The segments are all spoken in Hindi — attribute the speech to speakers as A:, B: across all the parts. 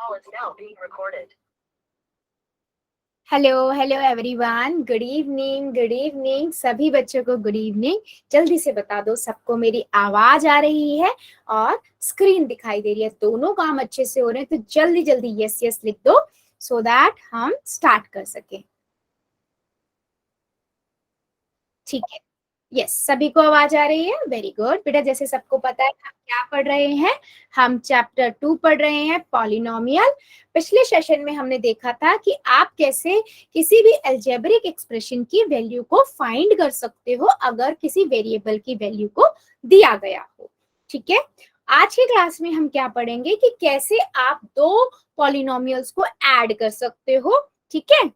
A: call is now being recorded.
B: Hello hello everyone, good evening good evening. सभी बच्चों को गुड इवनिंग। जल्दी से बता दो सबको मेरी आवाज आ रही है और स्क्रीन दिखाई दे रही है, दोनों काम अच्छे से हो रहे हैं। तो जल्दी जल्दी यस यस लिख दो सो दैट हम स्टार्ट कर सके। ठीक है, यस सभी को आवाज आ रही है, वेरी गुड बेटा। जैसे सबको पता है हम क्या पढ़ रहे हैं, हम चैप्टर 2 पढ़ रहे हैं, पॉलिनोमियल। पिछले सेशन में हमने देखा था कि आप कैसे किसी भी अलजेब्रिक एक्सप्रेशन की वैल्यू को फाइंड कर सकते हो अगर किसी वेरिएबल की वैल्यू को दिया गया हो। ठीक है, आज की क्लास में हम क्या पढ़ेंगे कि कैसे आप दो पॉलिनोमियल्स को ऐड कर सकते हो। ठीक है,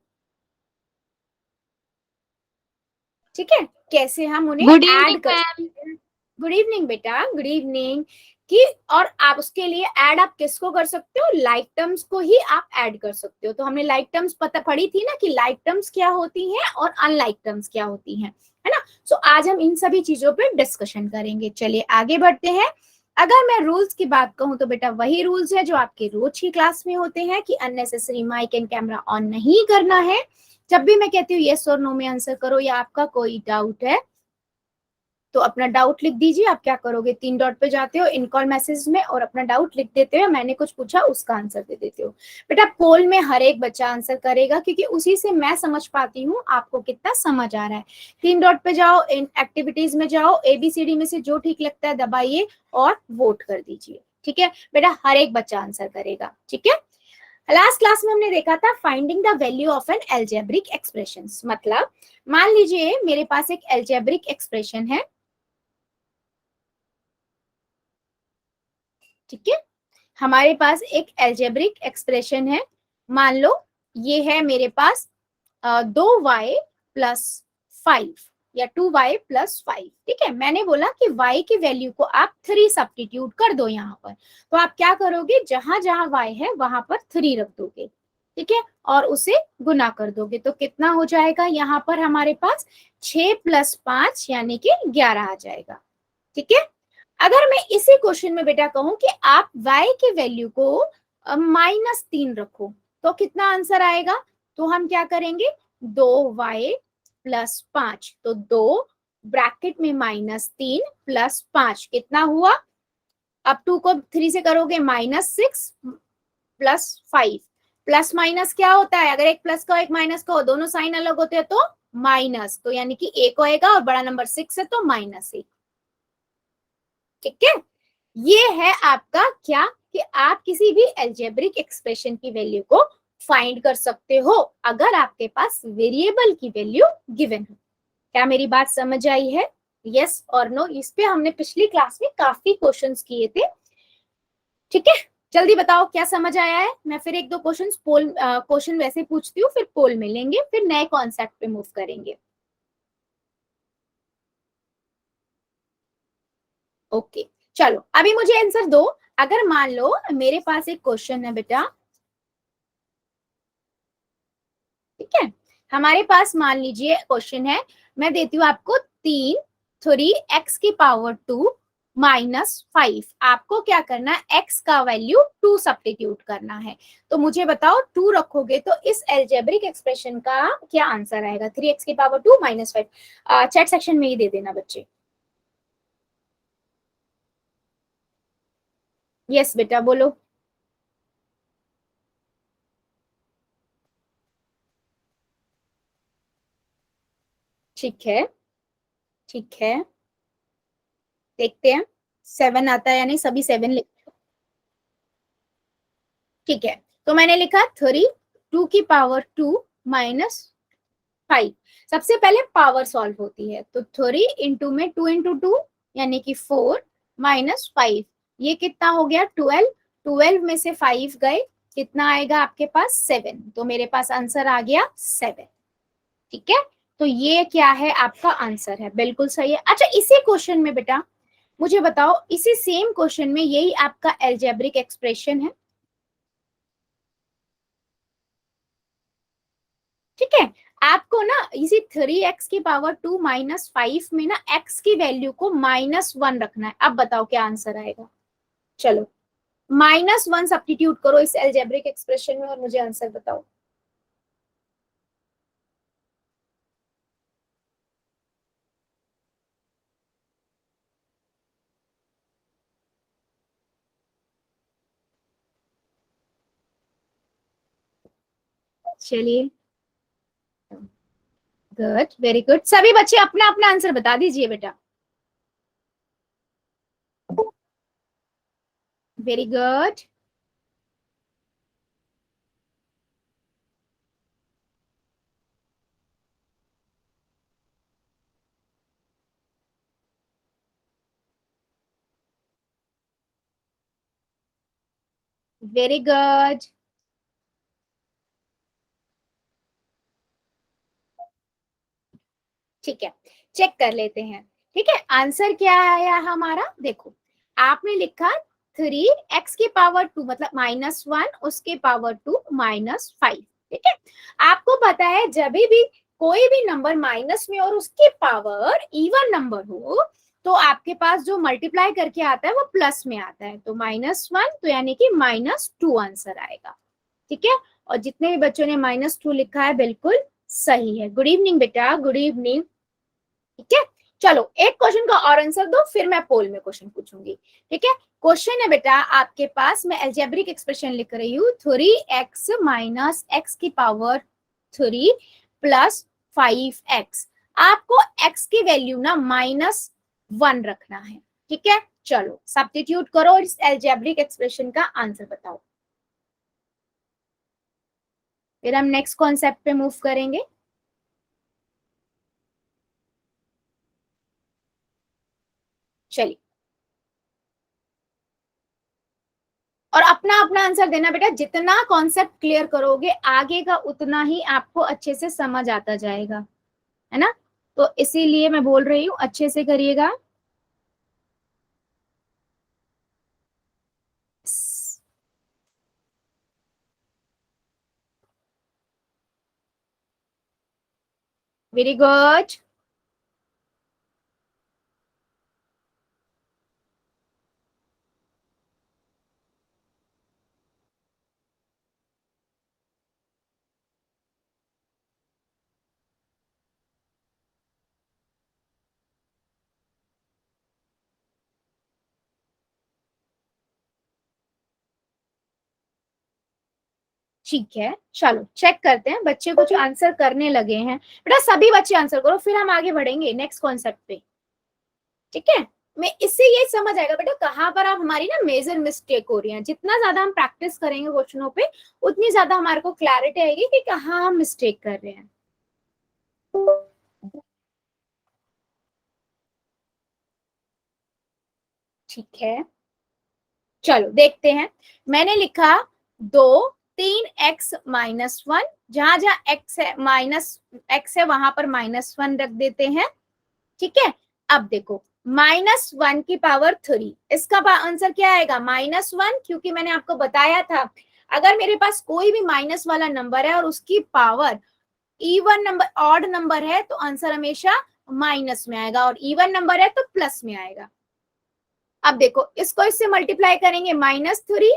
B: ठीक है, कैसे हम उन्हें
C: गुड
B: ऐड
C: इवनिंग
B: कर
C: मैम।
B: सकते हैं। गुड इवनिंग बेटा, गुड इवनिंग। कि और आप उसके लिए ऐड आप किसको कर सकते हो, लाइक टर्म्स को ही आप ऐड कर सकते हो। तो हमने लाइक टर्म्स पता पढ़ी थी ना कि लाइक टर्म्स क्या होती हैं और अनलाइक टर्म्स क्या होती हैं, है ना। सो आज हम इन सभी चीजों पे डिस्कशन करेंगे। चलिए आगे बढ़ते हैं। अगर मैं रूल्स की बात कहूं तो बेटा वही रूल्स है जो आपके रोज की क्लास में होते हैं कि unnecessary mic and camera on नहीं करना है। जब भी मैं कहती हूँ यस और नो में आंसर करो या आपका कोई डाउट है तो अपना डाउट लिख दीजिए। आप क्या करोगे, 3 डॉट पे जाते हो इन कॉल मैसेज में और अपना डाउट लिख देते हो। मैंने कुछ पूछा उसका आंसर दे देते हो। बेटा पोल में हर एक बच्चा आंसर करेगा क्योंकि उसी से मैं समझ पाती हूँ आपको कितना समझ आ रहा है। 3 डॉट पे जाओ, इन एक्टिविटीज में जाओ, ABCD में से जो ठीक लगता है दबाइए और वोट कर दीजिए। ठीक है बेटा, हर एक बच्चा आंसर करेगा। ठीक है, लास्ट क्लास में हमने देखा था finding the value of an algebraic expression. मतलब मान लीजिए मेरे पास एक एल्जेब्रिक एक्सप्रेशन है, ठीक है, हमारे पास एक एल्जेब्रिक एक्सप्रेशन है। मान लो ये है मेरे पास 2y+5 या 2y+5। ठीक है, मैंने बोला कि y की वैल्यू को आप 3 सब्स्टिट्यूट कर दो यहाँ पर। तो आप क्या करोगे, जहां जहां y है वहां पर 3 रख दोगे। ठीक है, और उसे गुना कर दोगे तो कितना हो जाएगा, यहाँ पर हमारे पास 6+5 यानी कि 11 आ जाएगा। ठीक है, अगर मैं इसी क्वेश्चन में बेटा कहूं कि आप y की वैल्यू को -3 रखो तो कितना आंसर आएगा। तो हम क्या करेंगे, 2y+5, तो 2 ब्रैकेट में -3 +5 कितना हुआ। अब 2 को 3 से करोगे -6 +5। प्लस माइनस क्या होता है, अगर एक प्लस का एक माइनस का हो, दोनों साइन अलग होते हैं तो माइनस, तो यानी कि एक होएगा और बड़ा नंबर 6 है तो -1। ठीक है, ये है आपका क्या कि आप किसी भी अलजेब्रिक एक्सप्रेशन की वैल्यू को फाइंड कर सकते हो अगर आपके पास वेरिएबल की वैल्यू गिवन हो। क्या मेरी बात समझ आई है, यस और नो। इस पे हमने पिछली क्लास में काफी क्वेश्चंस किए थे। ठीक है, जल्दी बताओ क्या समझ आया है। मैं फिर एक दो क्वेश्चन वैसे पूछती हूँ, फिर पोल में लेंगे, फिर नए कॉन्सेप्ट पे मूव करेंगे। ओके चलो अभी मुझे आंसर दो। अगर मान लो मेरे पास एक क्वेश्चन है बेटा, ठीक है, हमारे पास मान लीजिए क्वेश्चन है, मैं देती हूँ आपको 3 -5 आपको क्या करना है, x का वैल्यू 2 सब्स्टिट्यूट करना है। तो मुझे बताओ 2 रखोगे तो इस एल्जेब्रिक एक्सप्रेशन का क्या आंसर आएगा, 3x⁻2 -5। चैट सेक्शन में ही दे देना बच्चे। यस बेटा बोलो। ठीक है, ठीक है, देखते हैं 7 आता है या नहीं, सभी 7 लिखते हो। ठीक है, तो मैंने लिखा 3 2 -5। सबसे पहले पावर सॉल्व होती है, तो 3 इंटू में 2 इंटू 2 यानी कि 4 -5, ये कितना हो गया 12। 12 में से 5 गए, कितना आएगा आपके पास 7, तो मेरे पास आंसर आ गया 7। ठीक है, तो ये क्या है आपका आंसर है, बिल्कुल सही है। अच्छा इसी क्वेश्चन में बेटा मुझे बताओ, इसी सेम क्वेश्चन में यही आपका एल्जेब्रिक एक्सप्रेशन है। ठीक है, आपको ना इसी 3x⁻2 -5 में ना x की वैल्यू को -1 रखना है। अब बताओ क्या आंसर आएगा। चलो -1 सब्स्टिट्यूट करो इस अलजेब्रिक एक्सप्रेशन में और मुझे आंसर बताओ। चलिए, गुड, वेरी गुड। सभी बच्चे अपना अपना आंसर बता दीजिए बेटा। Very good, very good. ठीक है, चेक कर लेते हैं। ठीक है, आंसर क्या आया हमारा, देखो आपने लिखा 3x⁻², मतलब -1 उसके पावर 2 -5। ठीक है, आपको पता है जब भी कोई भी नंबर माइनस में और उसके पावर इवन नंबर हो तो आपके पास जो मल्टीप्लाई करके आता है वो प्लस में आता है, तो -1 तो यानी कि -2 आंसर आएगा। ठीक है, और जितने भी बच्चों ने -2 लिखा है बिल्कुल सही है। गुड इवनिंग बेटा, गुड इवनिंग। ठीक है, चलो एक क्वेश्चन का और आंसर दो, फिर मैं पोल में क्वेश्चन पूछूंगी। ठीक है, क्वेश्चन है बेटा आपके पास, मैं अलजेब्रिक एक्सप्रेशन लिख रही हूँ, 3x - x⁻³ प्लस 5x। आपको x की वैल्यू ना -1 रखना है। ठीक है, चलो सब्स्टिट्यूट करो और इस अलजेब्रिक एक्सप्रेशन का आंसर बताओ, फिर हम नेक्स्ट कॉन्सेप्ट पे मूव करेंगे। चलिए, और अपना अपना आंसर देना बेटा, जितना कॉन्सेप्ट क्लियर करोगे आगे का उतना ही आपको अच्छे से समझ आता जाएगा, है ना। तो इसीलिए मैं बोल रही हूँ अच्छे से करिएगा। वेरी गुड, ठीक है, चलो चेक करते हैं, बच्चे कुछ आंसर करने लगे हैं। बेटा सभी बच्चे आंसर करो, फिर हम आगे बढ़ेंगे नेक्स्ट कॉन्सेप्ट पे। ठीक है, मैं इससे ये समझ आएगा बेटा कहाँ पर आप हमारी ना मेजर मिस्टेक हो रही है। जितना ज्यादा हम प्रैक्टिस करेंगे क्वेश्चनों पे उतनी ज्यादा हमारे को क्लैरिटी आएगी कि कहाँ हम मिस्टेक कर रहे हैं। ठीक है, चलो देखते हैं। मैंने लिखा 2 3x - 1, जहां जहां x है माइनस x है वहां पर -1 रख देते हैं। ठीक है, अब देखो -1 की पावर 3, इसका आंसर क्या आएगा -1, क्योंकि मैंने आपको बताया था अगर मेरे पास कोई भी माइनस वाला नंबर है और उसकी power even number odd number है तो आंसर हमेशा माइनस में आएगा, और इवन नंबर है तो प्लस में आएगा। अब देखो इसको इससे मल्टीप्लाई करेंगे -3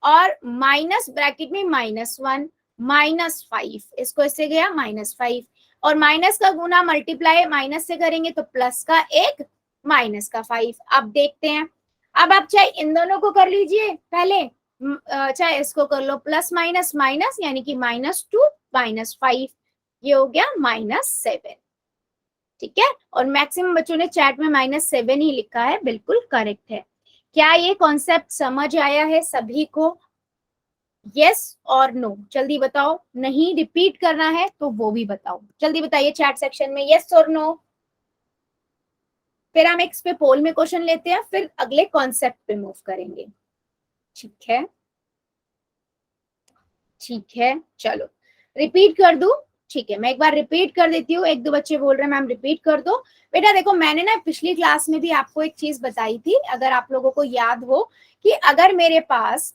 B: और माइनस ब्रैकेट में -1 -5, इसको इससे गया -5, और माइनस का गुना मल्टीप्लाई माइनस से करेंगे तो प्लस का 1 माइनस का 5। अब देखते हैं, अब आप चाहे इन दोनों को कर लीजिए पहले, चाहे इसको कर लो, प्लस माइनस माइनस यानी कि -2 -5, ये हो गया -7। ठीक है, और मैक्सिमम बच्चों ने चैट में -7 ही लिखा है, बिल्कुल करेक्ट है। क्या ये कॉन्सेप्ट समझ आया है सभी को? यस और नो, जल्दी बताओ। नहीं रिपीट करना है तो वो भी बताओ, जल्दी बताइए चैट सेक्शन में यस और नो। फिर हम इस पे पोल में क्वेश्चन लेते हैं, फिर अगले कॉन्सेप्ट पे मूव करेंगे। ठीक है, ठीक है, चलो रिपीट कर दूं। ठीक है, मैं एक बार रिपीट कर देती हूँ, एक दो बच्चे बोल रहे हैं मैम रिपीट कर दो। बेटा देखो मैंने ना पिछली क्लास में भी आपको एक चीज बताई थी, अगर आप लोगों को याद हो, कि अगर मेरे पास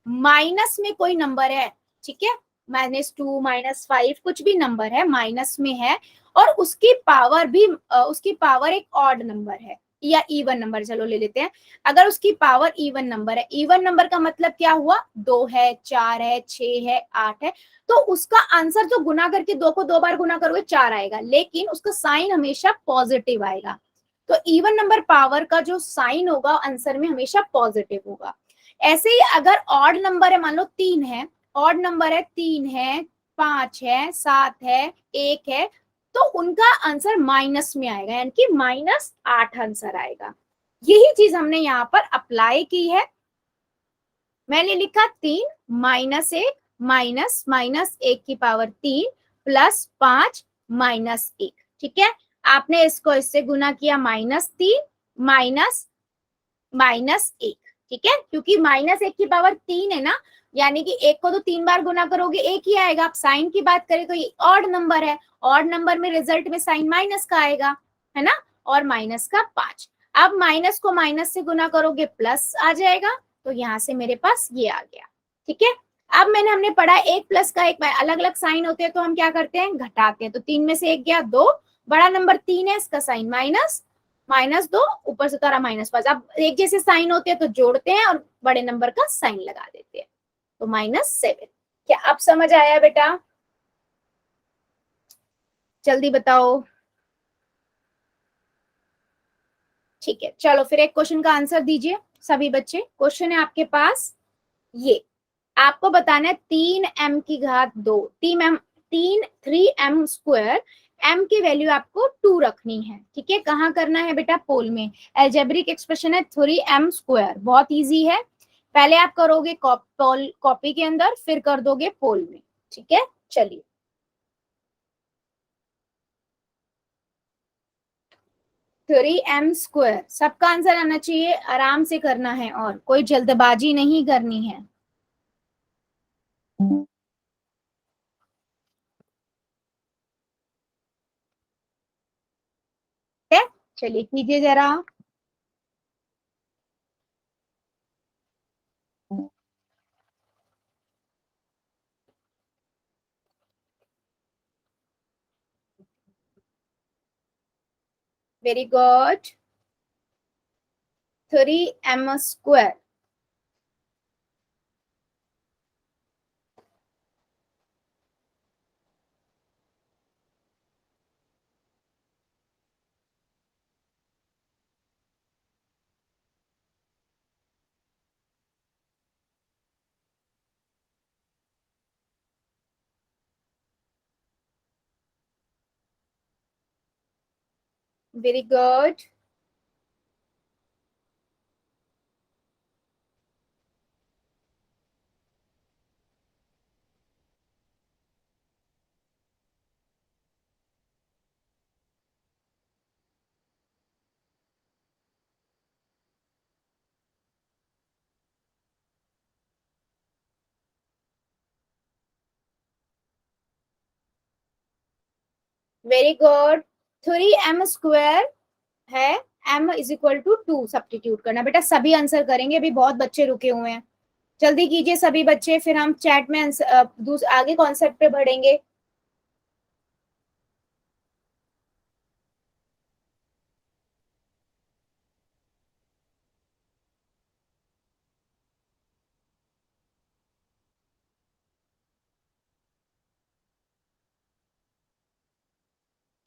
B: माइनस में कोई नंबर है, ठीक है, -2 -5 कुछ भी नंबर है माइनस में है, और उसकी पावर भी उसकी पावर एक ऑड नंबर है, या इवन नंबर, चलो ले लेते हैं। अगर उसकी पावर इवन नंबर है, इवन नंबर का मतलब क्या हुआ, 2 है, 4 है, 6 है, 8 है, तो उसका आंसर जो गुना करके 2 को 2 बार गुना करोगे 4 आएगा, लेकिन उसका साइन हमेशा पॉजिटिव आएगा। तो इवन नंबर पावर का जो साइन होगा आंसर में हमेशा पॉजिटिव होगा। ऐसे ही अगर ऑड नंबर है, मान लो 3 है, ऑड नंबर है, 3 है, 5 है, 7 है, 1 है, तो उनका आंसर माइनस में आएगा, यानी कि -8 आंसर आएगा। यही चीज हमने यहाँ पर अप्लाई की है। मैंने लिखा 3 -1 माइनस माइनस 1 की पावर 3 प्लस 5 -1, ठीक है। आपने इसको इससे गुना किया, -3 माइनस -1, ठीक है, क्योंकि -1 की पावर 3 है ना, यानी कि 1 को तो 3 बार गुना करोगे 1 ही आएगा। आप साइन की बात करें तो ये ऑड नंबर है, ऑड नंबर में रिजल्ट में साइन माइनस का आएगा, है ना, और माइनस का 5। अब माइनस को माइनस से गुना करोगे प्लस आ जाएगा, तो यहाँ से मेरे पास ये आ गया, ठीक है। अब हमने पढ़ा एक प्लस का एक अलग अलग साइन होते हैं, तो हम क्या करते हैं, घटाते हैं। तो 3 में से 1 गया 2, बड़ा नंबर 3 है, इसका साइन माइनस, -2 ऊपर से तारा -5। अब एक जैसे साइन होते हैं तो जोड़ते हैं और बड़े नंबर का साइन लगा देते हैं, तो -7। क्या अब समझ आया बेटा? जल्दी बताओ। ठीक है, चलो फिर एक क्वेश्चन का आंसर दीजिए सभी बच्चे। क्वेश्चन है आपके पास ये, आपको बताना है 3m की घात 2, 3m² m की वैल्यू आपको 2 रखनी है, ठीक है। कहाँ करना है बेटा, पोल में। एल्जेब्रिक एक्सप्रेशन है 3m², बहुत इजी है। पहले आप करोगे कॉपी के अंदर, फिर कर दोगे पोल में, ठीक है। चलिए, 3m², सबका आंसर आना चाहिए, आराम से करना है और कोई जल्दबाजी नहीं करनी है। ठीक है, चलिए कीजिए जरा। Very good, 3m²। Very good, very good. 3m² है, m = 2 सब्स्टिट्यूट करना। बेटा सभी आंसर करेंगे, अभी बहुत बच्चे रुके हुए हैं, जल्दी कीजिए सभी बच्चे, फिर हम चैट में आगे कॉन्सेप्ट पे बढ़ेंगे।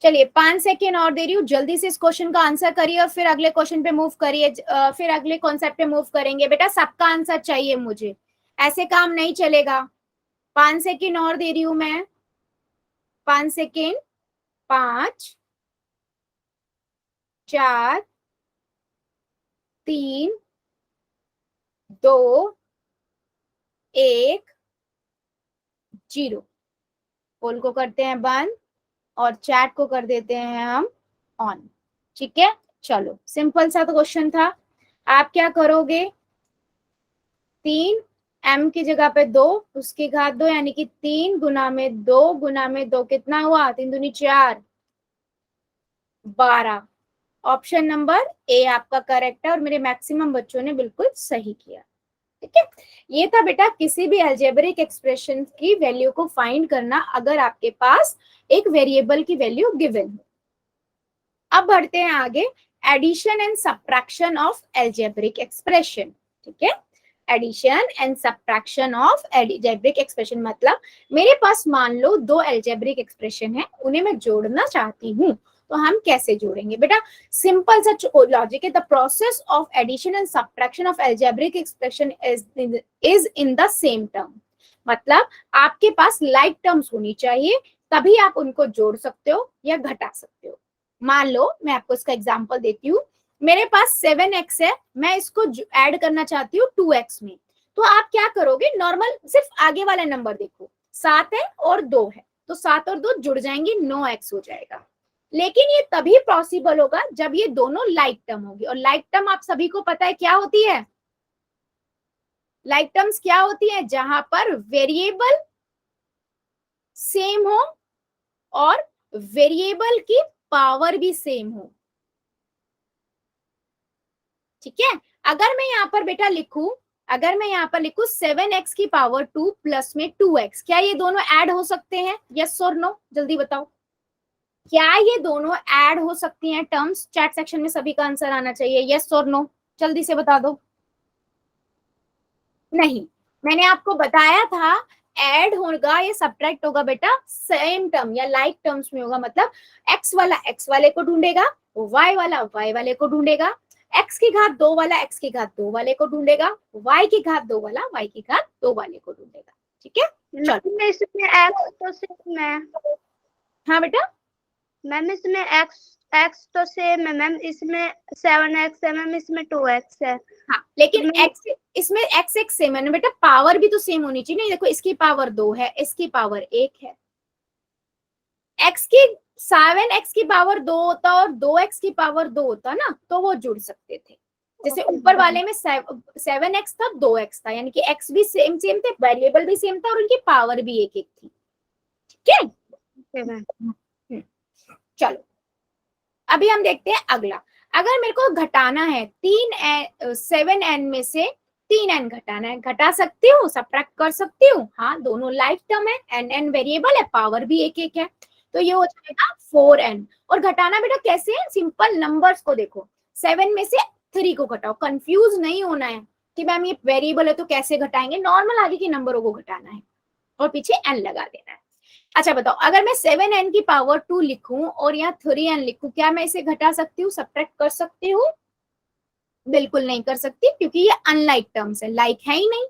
B: चलिए 5 सेकेंड और दे रही हूँ, जल्दी से इस क्वेश्चन का आंसर करिए और फिर अगले क्वेश्चन पे मूव करिए, फिर अगले कॉन्सेप्ट पे मूव करेंगे। बेटा सबका आंसर चाहिए मुझे, ऐसे काम नहीं चलेगा। 5 सेकेंड और दे रही हूँ मैं, 5 सेकेंड, 5, 4, 3, 2, 1, 0। पोल को करते हैं बंद और चैट को कर देते हैं हम ऑन, ठीक है। चलो सिंपल सा तो क्वेश्चन था। आप क्या करोगे, 3m की जगह पे 2, उसकी घात 2, यानी कि 3 गुना में 2 गुना में 2 कितना हुआ, 3 दूनी 4, 12। ऑप्शन नंबर ए आपका करेक्ट है और मेरे मैक्सिमम बच्चों ने बिल्कुल सही किया, ठीक है। ये था बेटा किसी भी अलजेब्रिक एक्सप्रेशन की वैल्यू को फाइंड करना अगर आपके पास एक वेरिएबल की वैल्यू गिवन हो। अब बढ़ते हैं आगे, addition and subtraction of algebraic expression. ठीक है, addition and subtraction of algebraic expression मतलब मेरे पास मान लो दो एल्जेब्रिक एक्सप्रेशन है, उन्हें मैं जोड़ना चाहती हूँ, तो हम कैसे जोड़ेंगे बेटा? सिंपल सा लॉजिक है, the process of addition and subtraction of algebraic expression is in the same term. मतलब आपके पास लाइक टर्म्स होनी चाहिए, तभी आप उनको जोड़ सकते हो या घटा सकते हो। मान लो मैं आपको इसका एग्जांपल देती हूँ, मेरे पास 7x है, मैं इसको ऐड करना चाहती हूँ 2x में, तो आप क्या करोगे? नॉर्मल सिर्फ आगे वाला नंबर देखो, 7 है और 2 है, तो 7 और 2 जुड़ जाएंगे, 9x हो जाएगा। लेकिन ये तभी पॉसिबल होगा जब ये दोनों लाइक टर्म होगी, और लाइक टर्म आप सभी को पता है क्या होती है? लाइक टर्म्स क्या होती है? जहां पर वेरिएबल सेम हो और वेरिएबल की पावर भी सेम हो। ठीक है, अगर मैं यहाँ पर बेटा लिखूं, अगर मैं यहाँ पर लिखूं 7x की पावर 2 प्लस में 2x, क्या ये दोनों ऐड हो सकते हैं? यस और नो, जल्दी बताओ, क्या ये दोनों ऐड हो सकती हैं टर्म्स? चैट सेक्शन में सभी का आंसर आना चाहिए, यस और नो, जल्दी से बता दो। नहीं, मैंने आपको बताया था ऐड होगा या सब्ट्रैक्ट होगा बेटा सेम टर्म या लाइक टर्म्स में होगा। मतलब x वाला x वाले को ढूंढेगा, y वाला y वाले को ढूंढेगा, x की घात 2 वाला x की घात 2 वाले को ढूंढेगा, y की घात 2 वाला y की घात 2 वाले को ढूंढेगा। ठीक है, चलो
A: इसमें x तो सेम है।
B: हाँ बेटा,
A: मैम इसमें x तो सेम है मैम, इसमें 7x है मैम, इसमें 2x है।
B: हाँ, लेकिन x इसमें x एक सेम है ना बेटा, पावर भी तो सेम होनी चाहिए। नहीं देखो, इसकी पावर 2 है, इसकी पावर 1 है, x की 7x की पावर 2 होता और 2x की पावर 2 होता ना, तो वो जुड़ सकते थे। जैसे ऊपर वाले में 7x था, 2x था, यानी कि x भी सेम सेम थे, वेरिएबल भी सेम था और उनकी पावर भी एक एक थी। ठीक है, चलो अभी हम देखते हैं अगला। अगर मेरे को घटाना है 7n में से 3n घटाना है, घटा सकती हूँ, सब्ट्रैक्ट कर सकती हूँ। हाँ, दोनों लाइक टर्म है, n वेरिएबल है, पावर भी एक एक है, तो ये हो जाएगा 4n। और घटाना बेटा कैसे है? सिंपल, नंबर्स को देखो, 7 में से 3 को घटाओ। कंफ्यूज नहीं होना है कि मैम ये वेरिएबल है तो कैसे घटाएंगे, नॉर्मल आगे के नंबरों को घटाना है और पीछे n लगा देना है। अच्छा बताओ, अगर मैं 7n की पावर 2 लिखूं और यहाँ 3n लिखूं, क्या मैं इसे घटा सकती हूँ, सब्ट्रैक्ट कर सकती हूँ? बिल्कुल नहीं कर सकती, क्योंकि ये अनलाइक टर्म्स है, लाइक है ही नहीं,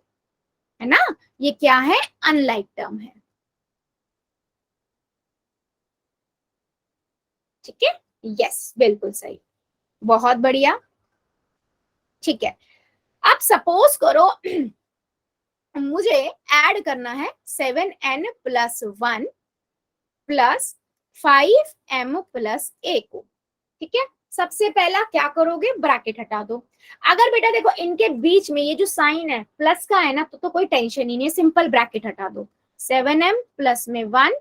B: है ना? ये क्या है? अनलाइक टर्म है। ठीक है, यस बिल्कुल सही, बहुत बढ़िया। ठीक है, अब सपोज करो मुझे ऐड करना है 7n plus 1 plus 5m plus a को। ठीक है, सबसे पहला क्या करोगे? ब्रैकेट हटा दो। अगर बेटा देखो इनके बीच में ये जो साइन है प्लस का है ना, तो कोई टेंशन ही नहीं, सिंपल ब्रैकेट हटा दो। 7m प्लस में 1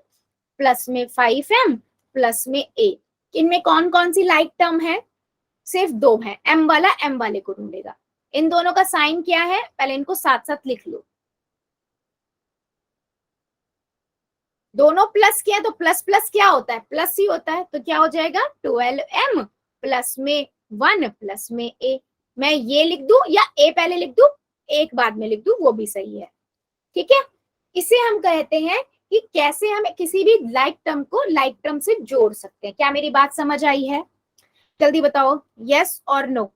B: प्लस में 5m प्लस में a, इनमें कौन कौन सी लाइक टर्म है? सिर्फ 2 है, m वाला m वाले को ढूंढेगा। इन दोनों का साइन क्या है? पहले इनको साथ साथ लिख लो। दोनों प्लस किया तो प्लस प्लस क्या होता है? प्लस ही होता है, तो क्या हो जाएगा? 12m प्लस में 1 प्लस में a। मैं ये लिख दूं या a पहले लिख दूं, एक बाद में लिख दूं, वो भी सही है। ठीक है, इसे हम कहते हैं कि कैसे हम किसी भी लाइक टर्म को लाइक टर्म से जोड़ सकते हैं। क्या मेरी बात समझ आई है? जल्दी बताओ, यस और नो,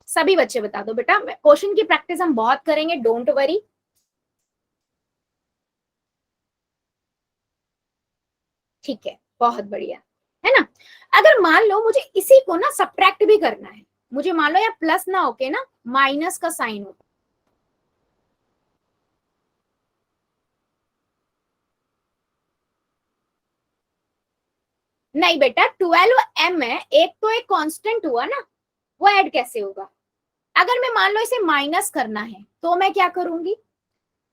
B: सभी बच्चे बता दो बेटा। क्वेश्चन की प्रैक्टिस हम बहुत करेंगे, डोंट वरी। ठीक है, बहुत बढ़िया, है ना? अगर मान लो मुझे इसी को ना सब्ट्रैक्ट भी करना है, मुझे मान लो यार प्लस ना होके ना माइनस का साइन हो, नहीं बेटा 12m है, एक तो एक कांस्टेंट हुआ ना, वो ऐड कैसे होगा? अगर मैं मान लो इसे माइनस करना है तो मैं क्या करूंगी?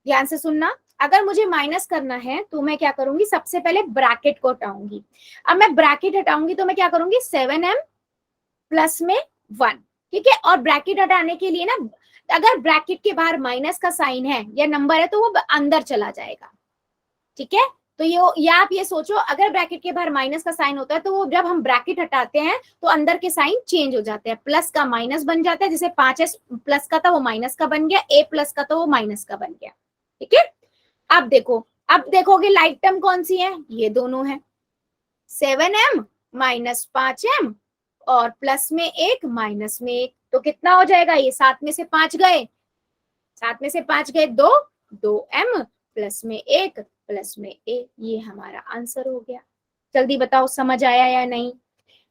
B: ध्यान से सुनना, अगर मुझे माइनस करना है तो मैं क्या करूंगी? सबसे पहले ब्रैकेट को हटाऊंगी। अब मैं ब्रैकेट हटाऊंगी तो मैं क्या करूंगी? 7m प्लस में 1। ठीक है, और ब्रैकेट हटाने के लिए ना, अगर ब्रैकेट के बाहर माइनस का साइन है या नंबर है तो वो अंदर चला जाएगा। ठीक है, तो ये आप ये सोचो, अगर ब्रैकेट के बाहर माइनस का साइन होता है तो वो जब हम ब्रैकेट हटाते हैं तो अंदर के साइन चेंज हो जाते हैं, प्लस का माइनस बन जाता है, जैसे 5s प्लस का था वो माइनस का बन गया, a प्लस का तो वो माइनस का बन गया। ठीक है, अब देखो, अब देखोगे लाइक टर्म कौन सी है, ये दोनों है, 7m माइनस 5m और प्लस में 1 माइनस में 1, तो कितना हो जाएगा, ये 7 में से 5 गए, 7 में से 5 गए 2, 2m प्लस में 1 प्लस में a, ये हमारा आंसर हो गया। जल्दी बताओ समझ आया या नहीं।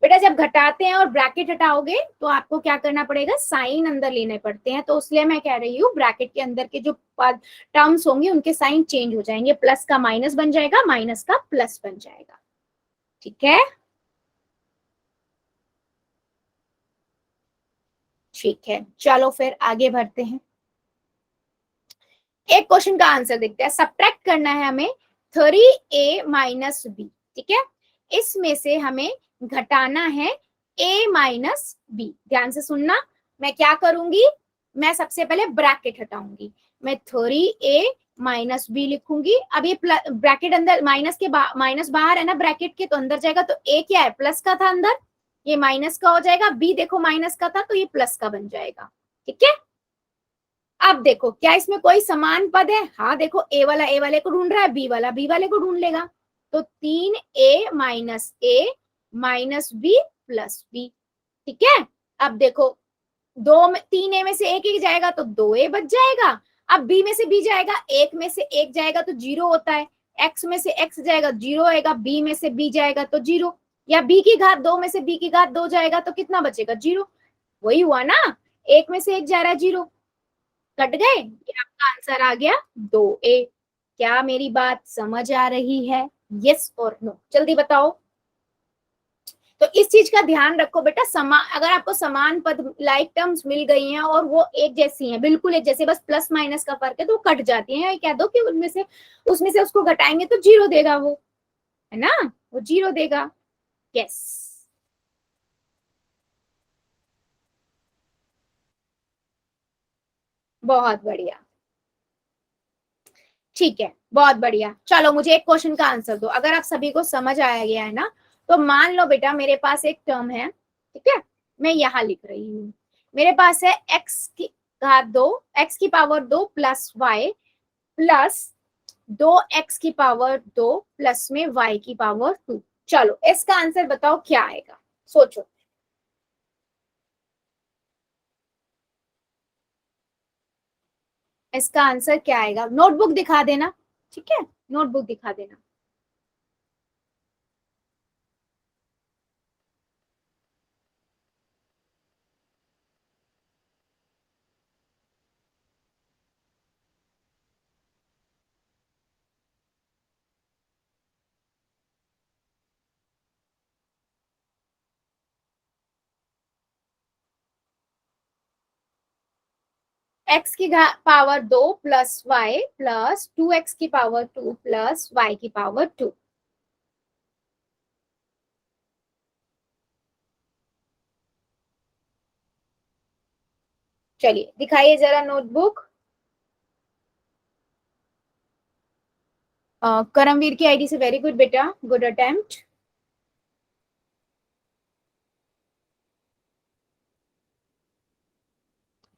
B: बेटा जब घटाते हैं और ब्रैकेट हटाओगे तो आपको क्या करना पड़ेगा, साइन अंदर लेने पड़ते हैं, तो इसलिए मैं कह रही हूँ ब्रैकेट के अंदर के जो टर्म्स होंगे उनके साइन चेंज हो जाएंगे, प्लस का माइनस बन जाएगा, माइनस का प्लस बन जाएगा। ठीक है, ठीक है, चलो फिर आगे बढ़ते हैं। एक क्वेश्चन का आंसर देखते हैं, सब्ट्रैक्ट करना है हमें 3a माइनस बी। ठीक है, इसमें से हमें घटाना है a माइनस बी। ध्यान से सुनना, मैं क्या करूंगी, मैं सबसे पहले ब्रैकेट हटाऊंगी, मैं 3a माइनस बी लिखूंगी। अब ये ब्रैकेट अंदर माइनस के माइनस बाहर है ना ब्रैकेट के, तो अंदर जाएगा, तो a क्या है, प्लस का था अंदर, ये माइनस का हो जाएगा, b देखो माइनस का था तो ये प्लस का बन जाएगा। ठीक है, अब देखो क्या इसमें कोई समान पद है, हाँ देखो a वाला a वाले को ढूंढ रहा है, b वाला b वाले को ढूंढ लेगा, तो 3a minus a minus b plus b। ठीक है, अब देखो 3a में से 1 जाएगा तो 2a बच जाएगा, अब b में से b जाएगा, 1 में से 1 जाएगा तो 0 होता है, x में से x जाएगा 0 आएगा, b में से b जाएगा तो 0, या b की घात 2 में से b की घात 2 जाएगा तो कितना बचेगा, 0। वही हुआ ना, 1 में से 1 जा रहा है 0, कट गए, ये आपका आंसर आ गया 2a। क्या मेरी बात समझ आ रही है, यस और नो, जल्दी बताओ। तो इस चीज का ध्यान रखो बेटा, अगर आपको समान पद लाइक टर्म्स मिल गई हैं और वो एक जैसी हैं, बिल्कुल एक जैसे, बस प्लस माइनस का फर्क है, तो वो कट जाती हैं, कह दो कि उसमें से उसको घटाएंगे तो 0 देगा, वो है ना, वो 0 देगा। यस, बहुत बढ़िया, ठीक है, बहुत बढ़िया। चलो मुझे एक क्वेश्चन का आंसर दो, अगर आप सभी को समझ आया गया है ना, तो मान लो बेटा मेरे पास एक टर्म है, ठीक है, मैं यहां लिख रही हूँ, मेरे पास है x की घात 2, x की power 2 plus y plus 2x की पावर 2 प्लस में y की पावर 2। चलो इसका आंसर बताओ क्या आएगा, सोचो। इसका आंसर क्या आएगा, नोटबुक दिखा देना, ठीक है, नोटबुक दिखा देना। x की power 2 plus y plus 2x की पावर 2 प्लस y की पावर 2। चलिए दिखाइए जरा नोटबुक। करमवीर की आईडी से वेरी गुड बेटा, गुड अटेम्प्ट।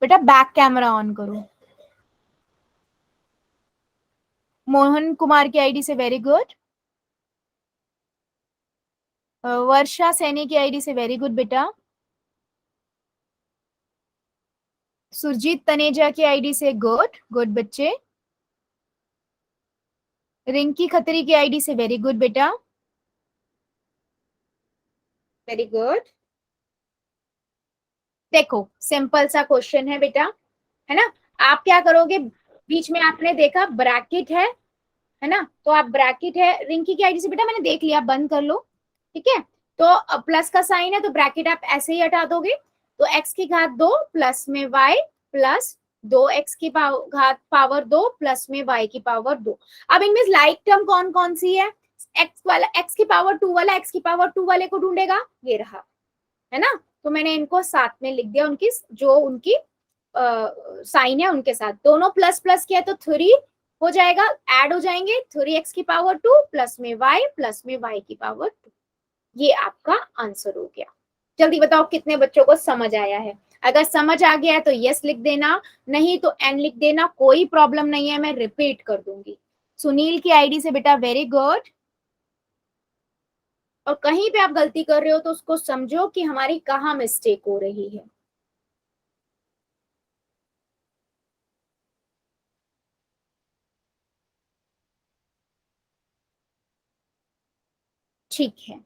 B: बेटा बैक कैमरा ऑन करो। मोहन कुमार की आईडी से वेरी गुड। वर्षा सैनी की आईडी से वेरी गुड बेटा। सुरजीत तनेजा की आईडी से गुड गुड बच्चे। रिंकी खत्री की आईडी से वेरी गुड बेटा, वेरी गुड। देखो सिंपल सा क्वेश्चन है बेटा, है ना, आप क्या करोगे, बीच में आपने देखा ब्रैकेट है ना, तो आप ब्रैकेट है, रिंकी की आईडी से बेटा मैंने देख लिया, बंद कर लो, ठीक है, तो प्लस का साइन है तो ब्रैकेट आप ऐसे ही हटा दोगे, तो x की घात 2 प्लस में y प्लस 2x की घात पावर 2 प्लस में y की पावर 2। अब इनमें लाइक टर्म कौन कौन सी है, x वाला, x की पावर 2 वाला x की पावर 2 वाले को ढूंढेगा, ये रहा, है ना, तो मैंने इनको साथ में लिख दिया, उनकी जो उनकी साइन है उनके साथ, दोनों प्लस प्लस किया तो 3 हो जाएगा, ऐड हो जाएंगे 3x की पावर 2 प्लस में y की पावर 2। ये आपका आंसर हो गया। जल्दी बताओ कितने बच्चों को समझ आया है। अगर समझ आ गया है तो यस लिख देना, नहीं तो एन लिख देना, कोई प्रॉब्लम नहीं है, मैं रिपीट कर दूंगी। सुनील की आईडी से बेटा वेरी गुड। और कहीं पे आप गलती कर रहे हो तो उसको समझो कि हमारी कहाँ मिस्टेक हो रही है। ठीक है,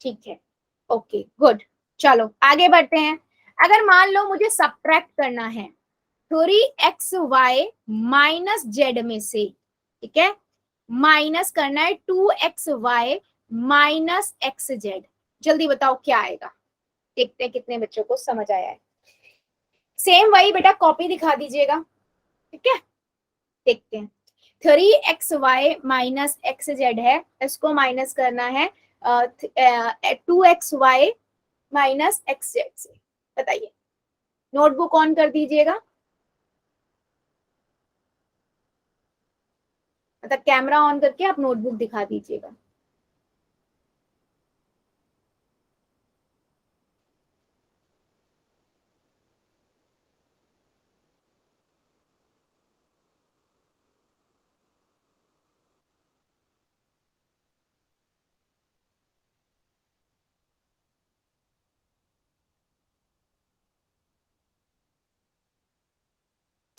B: ठीक है, ओके गुड। चलो आगे बढ़ते हैं। अगर मान लो मुझे सब्ट्रैक्ट करना है 3xy माइनस जेड में से, ठीक है, माइनस करना है 2xy माइनस एक्स जेड। जल्दी बताओ क्या आएगा। देखते हैं कितने बच्चों को समझ आया है। सेम वही बेटा कॉपी दिखा दीजिएगा, ठीक है। देखते हैं 3xy माइनस एक्स जेड है, इसको माइनस करना है 2xy माइनस एक्स जेड से। बताइए, नोटबुक ऑन कर दीजिएगा, मतलब कैमरा ऑन करके आप नोटबुक दिखा दीजिएगा।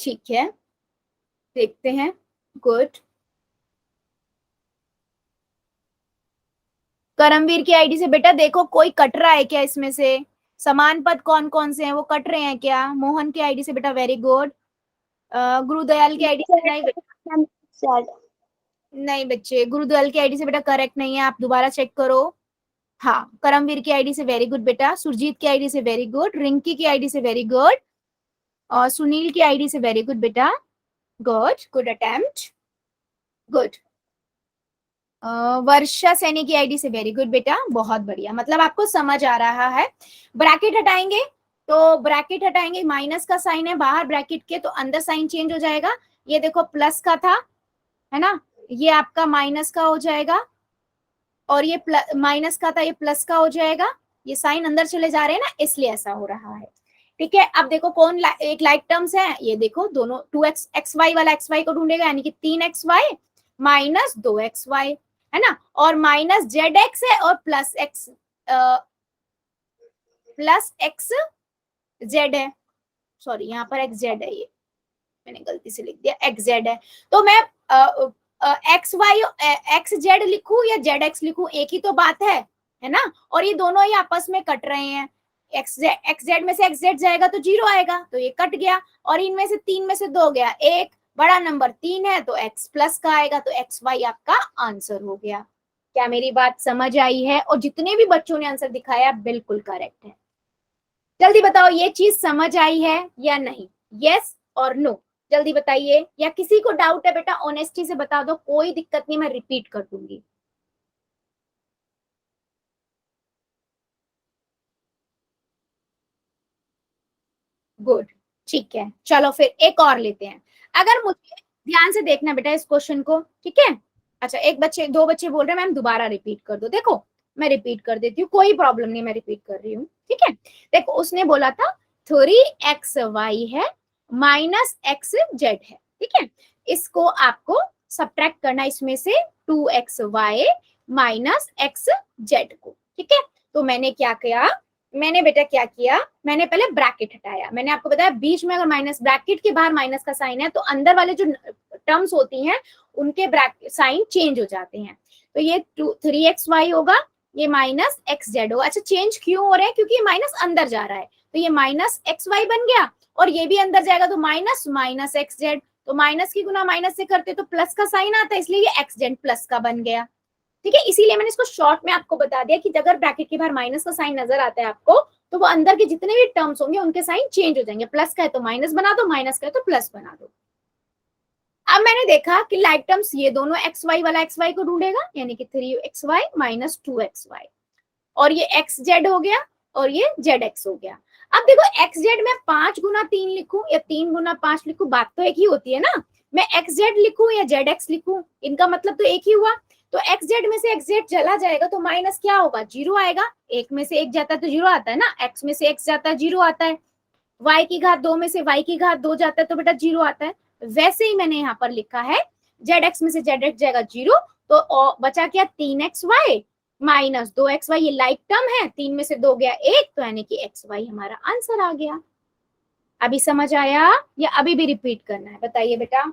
B: ठीक है, देखते हैं, गुड। करमवीर की आईडी से बेटा देखो कोई कट रहा है क्या इसमें से, समान पद कौन कौन से हैं वो कट रहे हैं क्या। मोहन की आईडी से बेटा वेरी गुड। गुरुदयाल की आईडी से नहीं, नहीं बच्चे गुरुदयाल की आईडी से बेटा करेक्ट नहीं है, आप दोबारा चेक करो। हाँ, करमवीर की आईडी से वेरी गुड बेटा, सुरजीत की आईडी से वेरी गुड, रिंकी की आईडी से वेरी गुड, और सुनील की आईडी से वेरी गुड बेटा, गुड, गुड अटेम्प्ट, गुड। वर्षा सैनी की आईडी से वेरी गुड बेटा, बहुत बढ़िया, मतलब आपको समझ आ रहा है। ब्रैकेट हटाएंगे, तो ब्रैकेट हटाएंगे, माइनस का साइन है बाहर ब्रैकेट के, तो अंदर साइन चेंज हो जाएगा। ये देखो प्लस का था, है ना, ये आपका माइनस का हो जाएगा, और ये माइनस का था, ये प्लस का हो जाएगा। ये साइन अंदर चले जा रहे हैं ना, इसलिए ऐसा हो रहा है। ठीक है, अब देखो कौन एक लाइक टर्म्स है, ये देखो दोनों 2x xy वाला xy को ढूंढेगा, यानी कि 3xy माइनस 2xy, है ना, और माइनस zx है और प्लस x z है। सॉरी, यहाँ पर xz है, ये मैंने गलती से लिख दिया, xz है। तो मैं xz लिखूं या zx लिखूं, एक ही तो बात है ना, और ये दोनों ही आपस में कट रहे हैं। xz में से xz जाएगा तो 0 आएगा, तो ये कट गया, और इनमें से 3 में से 2 गया, एक बड़ा नंबर 3 है तो x प्लस का आएगा, तो xy आपका आंसर हो गया। क्या मेरी बात समझ आई है? और जितने भी बच्चों ने आंसर दिखाया बिल्कुल करेक्ट है। जल्दी बताओ ये चीज समझ आई है या नहीं, यस और नो, जल्दी बताइए। या किसी को डाउट है बेटा ऑनेस्टी से बता दो, कोई दिक्कत नहीं, मैं रिपीट कर दूंगी। गुड, ठीक है, चलो फिर एक और लेते हैं। अगर मुझे, ध्यान से देखना बेटा इस क्वेश्चन को, ठीक है। अच्छा, एक बच्चे, दो बच्चे बोल रहे हैं मैम दोबारा रिपीट कर दो, देखो मैं रिपीट कर देती हूँ, कोई प्रॉब्लम नहीं, मैं रिपीट कर रही हूँ, ठीक है। देखो उसने बोला था 3xy है माइनस एक्स जेड है, ठीक है, इसको आपको सब्ट्रैक्ट करना इसमें से 2xy माइनस एक्स जेड को, ठीक है। तो मैंने क्या किया, मैंने बेटा क्या किया, मैंने पहले ब्रैकेट हटाया। मैंने आपको बताया बीच में अगर माइनस, ब्रैकेट के बाहर माइनस का साइन है तो अंदर वाले जो टर्म्स होती हैं उनके साइन चेंज हो जाते हैं। तो ये 3xy होगा, ये माइनस एक्स जेड होगा। अच्छा, चेंज क्यों हो रहे हैं, क्योंकि ये माइनस अंदर जा रहा है, तो ये माइनस एक्स वाई बन गया, और ये भी अंदर जाएगा तो माइनस माइनस एक्स जेड, तो माइनस की गुना माइनस से करते तो प्लस का साइन आता है, इसलिए ये एक्स जेड प्लस का बन गया, ठीक है। इसीलिए मैंने इसको शॉर्ट में आपको बता दिया कि अगर ब्रैकेट के बाहर माइनस का साइन नजर आता है आपको, तो वो अंदर के जितने भी टर्म्स होंगे उनके साइन चेंज हो जाएंगे, प्लस का है तो माइनस बना दो, माइनस का है तो प्लस बना दो। अब मैंने देखा कि लाइक टर्म्स ये दोनों एक्स वाई वाला एक्स वाई को ढूंढेगा, यानी कि 3xy माइनस 2xy, और ये एक्स जेड हो गया और ये जेड एक्स हो गया। अब देखो एक्स जेड में 5 गुना 3 लिखूं या 3 गुना 5 लिखूं, बात तो एक ही होती है ना, मैं एक्स जेड लिखूं या जेड एक्स लिखूं, इनका मतलब तो एक ही हुआ। तो एक्स जेड में से एक्स जेड चला जाएगा तो माइनस क्या होगा, जीरो आएगा। एक में से एक जाता है तो जीरो आता है ना, एक्स में से एक्स जाता है जीरो आता है, y की घात 2 में से y की घात 2 जाता है तो बेटा जीरो आता है। वैसे ही मैंने यहाँ पर लिखा है जेड एक्स में से जेड एक्स जाएगा जीरो, तो बचा क्या 3xy माइनस 2xy, ये लाइक टर्म है, 3 में से 2 गया 1, तो यानी कि xy हमारा आंसर आ गया। अभी समझ आया या अभी भी रिपीट करना है, बताइए बेटा।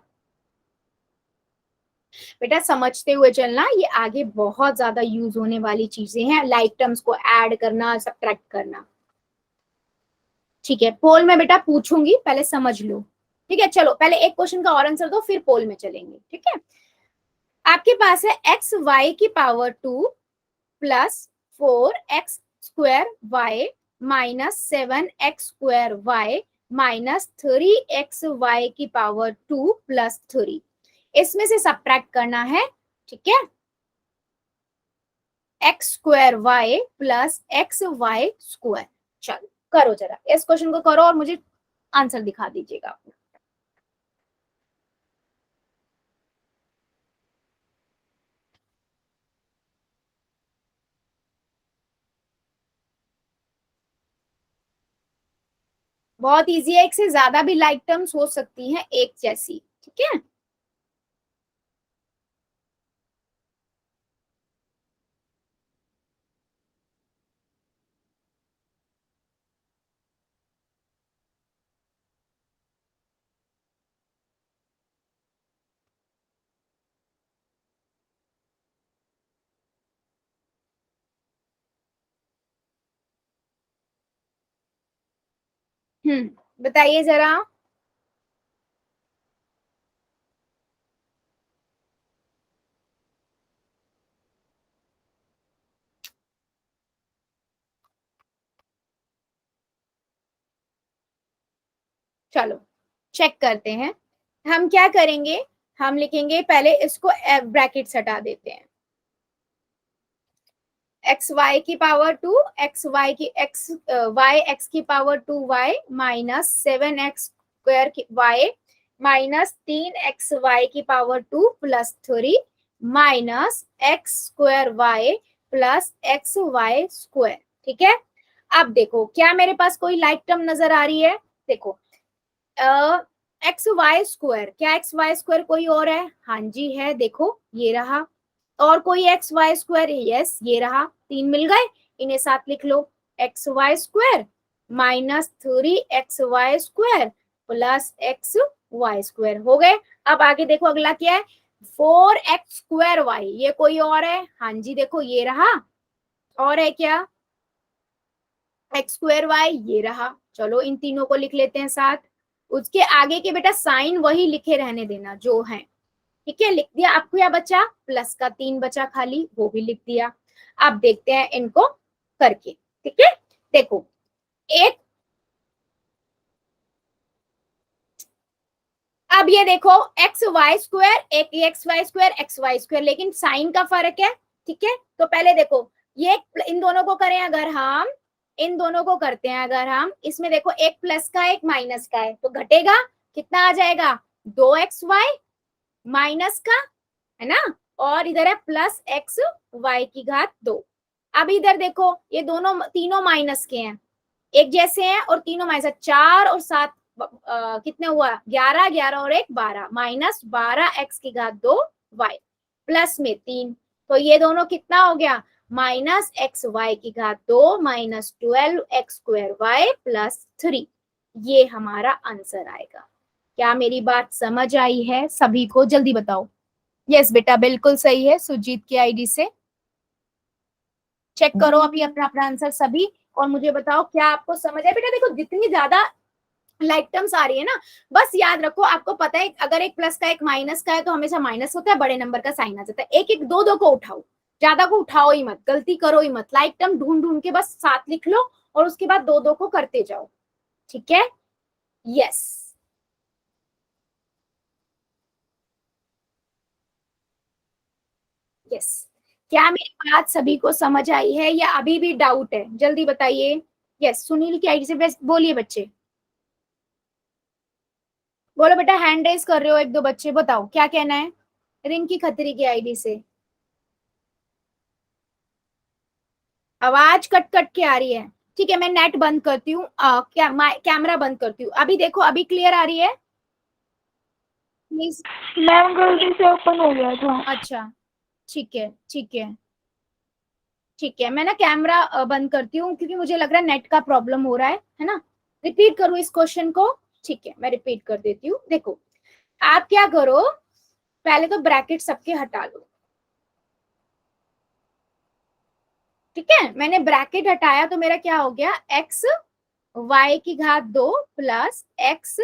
B: बेटा समझते हुए चलना, ये आगे बहुत ज्यादा यूज होने वाली चीजें हैं, लाइक टर्म्स को ऐड करना सब्ट्रैक्ट करना। ठीक है, पोल में बेटा पूछूंगी, पहले समझ लो। ठीक है, चलो पहले एक क्वेश्चन का और आंसर दो, फिर पोल में चलेंगे। ठीक है, आपके पास है एक्स वाई की power 2 plus 4x² minus 7x² minus 3xy की पावर 2 प्लस 3, इसमें से सब्ट्रैक्ट करना है। ठीक है, x² प्लस xy²। चलो करो जरा इस क्वेश्चन को करो और मुझे आंसर दिखा दीजिएगा। बहुत इजी है, एक से ज्यादा भी लाइक टर्म्स हो सकती हैं एक जैसी। ठीक है, बताइए जरा। चलो चेक करते हैं, हम क्या करेंगे, हम लिखेंगे पहले इसको ब्रैकेट हटा देते हैं, एक्स वाई की पावर 2 एक्स वाई की एक्स वाई एक्स की power 2 Y minus 7x² Y minus 3xy की power 2 plus 3 minus x² Y plus xy²। ठीक है, अब देखो क्या मेरे पास कोई लाइक टर्म नजर आ रही है, देखो xy², क्या xy² कोई और है, हाँ जी है, देखो ये रहा। और कोई xy² यस ये रहा, 3 मिल गए, इन्हें साथ लिख लो, xy² minus 3xy² plus xy² हो गए। अब आगे देखो अगला क्या है, 4x²y, ये कोई और है, हाँ जी देखो ये रहा, और है क्या x²y, ये रहा। चलो इन तीनों को लिख लेते हैं साथ, उसके आगे के बेटा साइन वही लिखे रहने देना जो है। ठीक है, लिख दिया, आपको क्या बचा, प्लस का 3 बचा खाली, वो भी लिख दिया। अब देखते हैं इनको करके। ठीक है, देखो एक, अब ये देखो xy², एक xy², xy², लेकिन साइन का फर्क है। ठीक है, तो पहले देखो ये इन दोनों को करें अगर हम, इन दोनों को करते हैं अगर हम, इसमें देखो एक प्लस का एक माइनस का है, तो घटेगा, कितना आ जाएगा 2xy माइनस का, है ना, और इधर है प्लस xy की घात 2। अब इधर देखो ये दोनों तीनों माइनस के हैं, एक जैसे हैं और तीनों माइनस, 4 और 7 कितने हुआ 11, 11 और 1 12, माइनस 12x की घात 2 y प्लस में 3, तो ये दोनों कितना हो गया माइनस xy की घात 2 माइनस 12x² y प्लस 3, ये हमारा आंसर आएगा। क्या मेरी बात समझ आई है सभी को, जल्दी बताओ। यस बेटा बिल्कुल सही है, सुजीत की आईडी से चेक करो अभी अपना अपना आंसर सभी, और मुझे बताओ क्या आपको समझ है। बेटा देखो जितनी ज्यादा लाइक टर्म्स आ रही है ना, बस याद रखो, आपको पता है अगर एक प्लस का एक माइनस का है तो हमेशा माइनस होता है, बड़े नंबर का साइन आ जाता है। एक एक दो दो को उठाओ, ज्यादा को उठाओ ही मत, गलती करो ही मत, लाइक टर्म ढूंढ ढूंढ के बस साथ लिख लो और उसके बाद दो दो को करते जाओ। ठीक है, यस यस, क्या मेरी बात सभी को समझ आई है या अभी भी डाउट है, जल्दी बताइए। यस सुनील की आईडी से बस बोलिए बच्चे। बोलो बेटा, हैंड रेज कर रहे हो एक दो बच्चे, बताओ क्या कहना है रिंकी खत्री की आईडी से। आवाज कट कट के आ रही है। ठीक है, मैं नेट बंद करती हूँ, कैमरा बंद करती हूँ। अभी देखो, अभी क्लियर आ रही है प्लीज।
C: मैम गलती से ओपन हो गया था।
B: अच्छा, ठीक है ठीक है ठीक है, मैं ना कैमरा बंद करती हूँ क्योंकि मुझे लग रहा है नेट का प्रॉब्लम हो रहा है ना। रिपीट करूँ इस क्वेश्चन को? ठीक है, मैं रिपीट कर देती हूँ। देखो, आप क्या करो, पहले तो ब्रैकेट सबके हटा लो। ठीक है, मैंने ब्रैकेट हटाया तो मेरा क्या हो गया, एक्स वाई की घात 2 plus X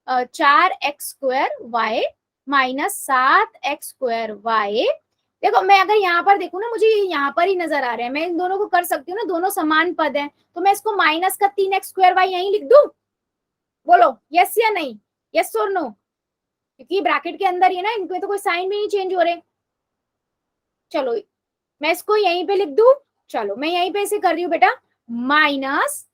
B: 4x² Y minus 7x² Y. देखो, मैं अगर यहाँ पर देखूँ ना, मुझे यहाँ पर ही नजर आ रहे हैं, मैं इन दोनों को कर सकती हूँ ना, दोनों समान पद हैं, तो मैं इसको माइनस का 3x² वाई यहीं लिख दूं। बोलो यस या नहीं, यस और नो, क्योंकि ब्रैकेट के अंदर ही ना, इनमें तो कोई साइन भी नहीं चेंज हो रहे। चलो, मैं इसको यहीं पे लिख दूं। चलो, मैं यहीं पे इसे कर रही हूँ बेटा, माइनस,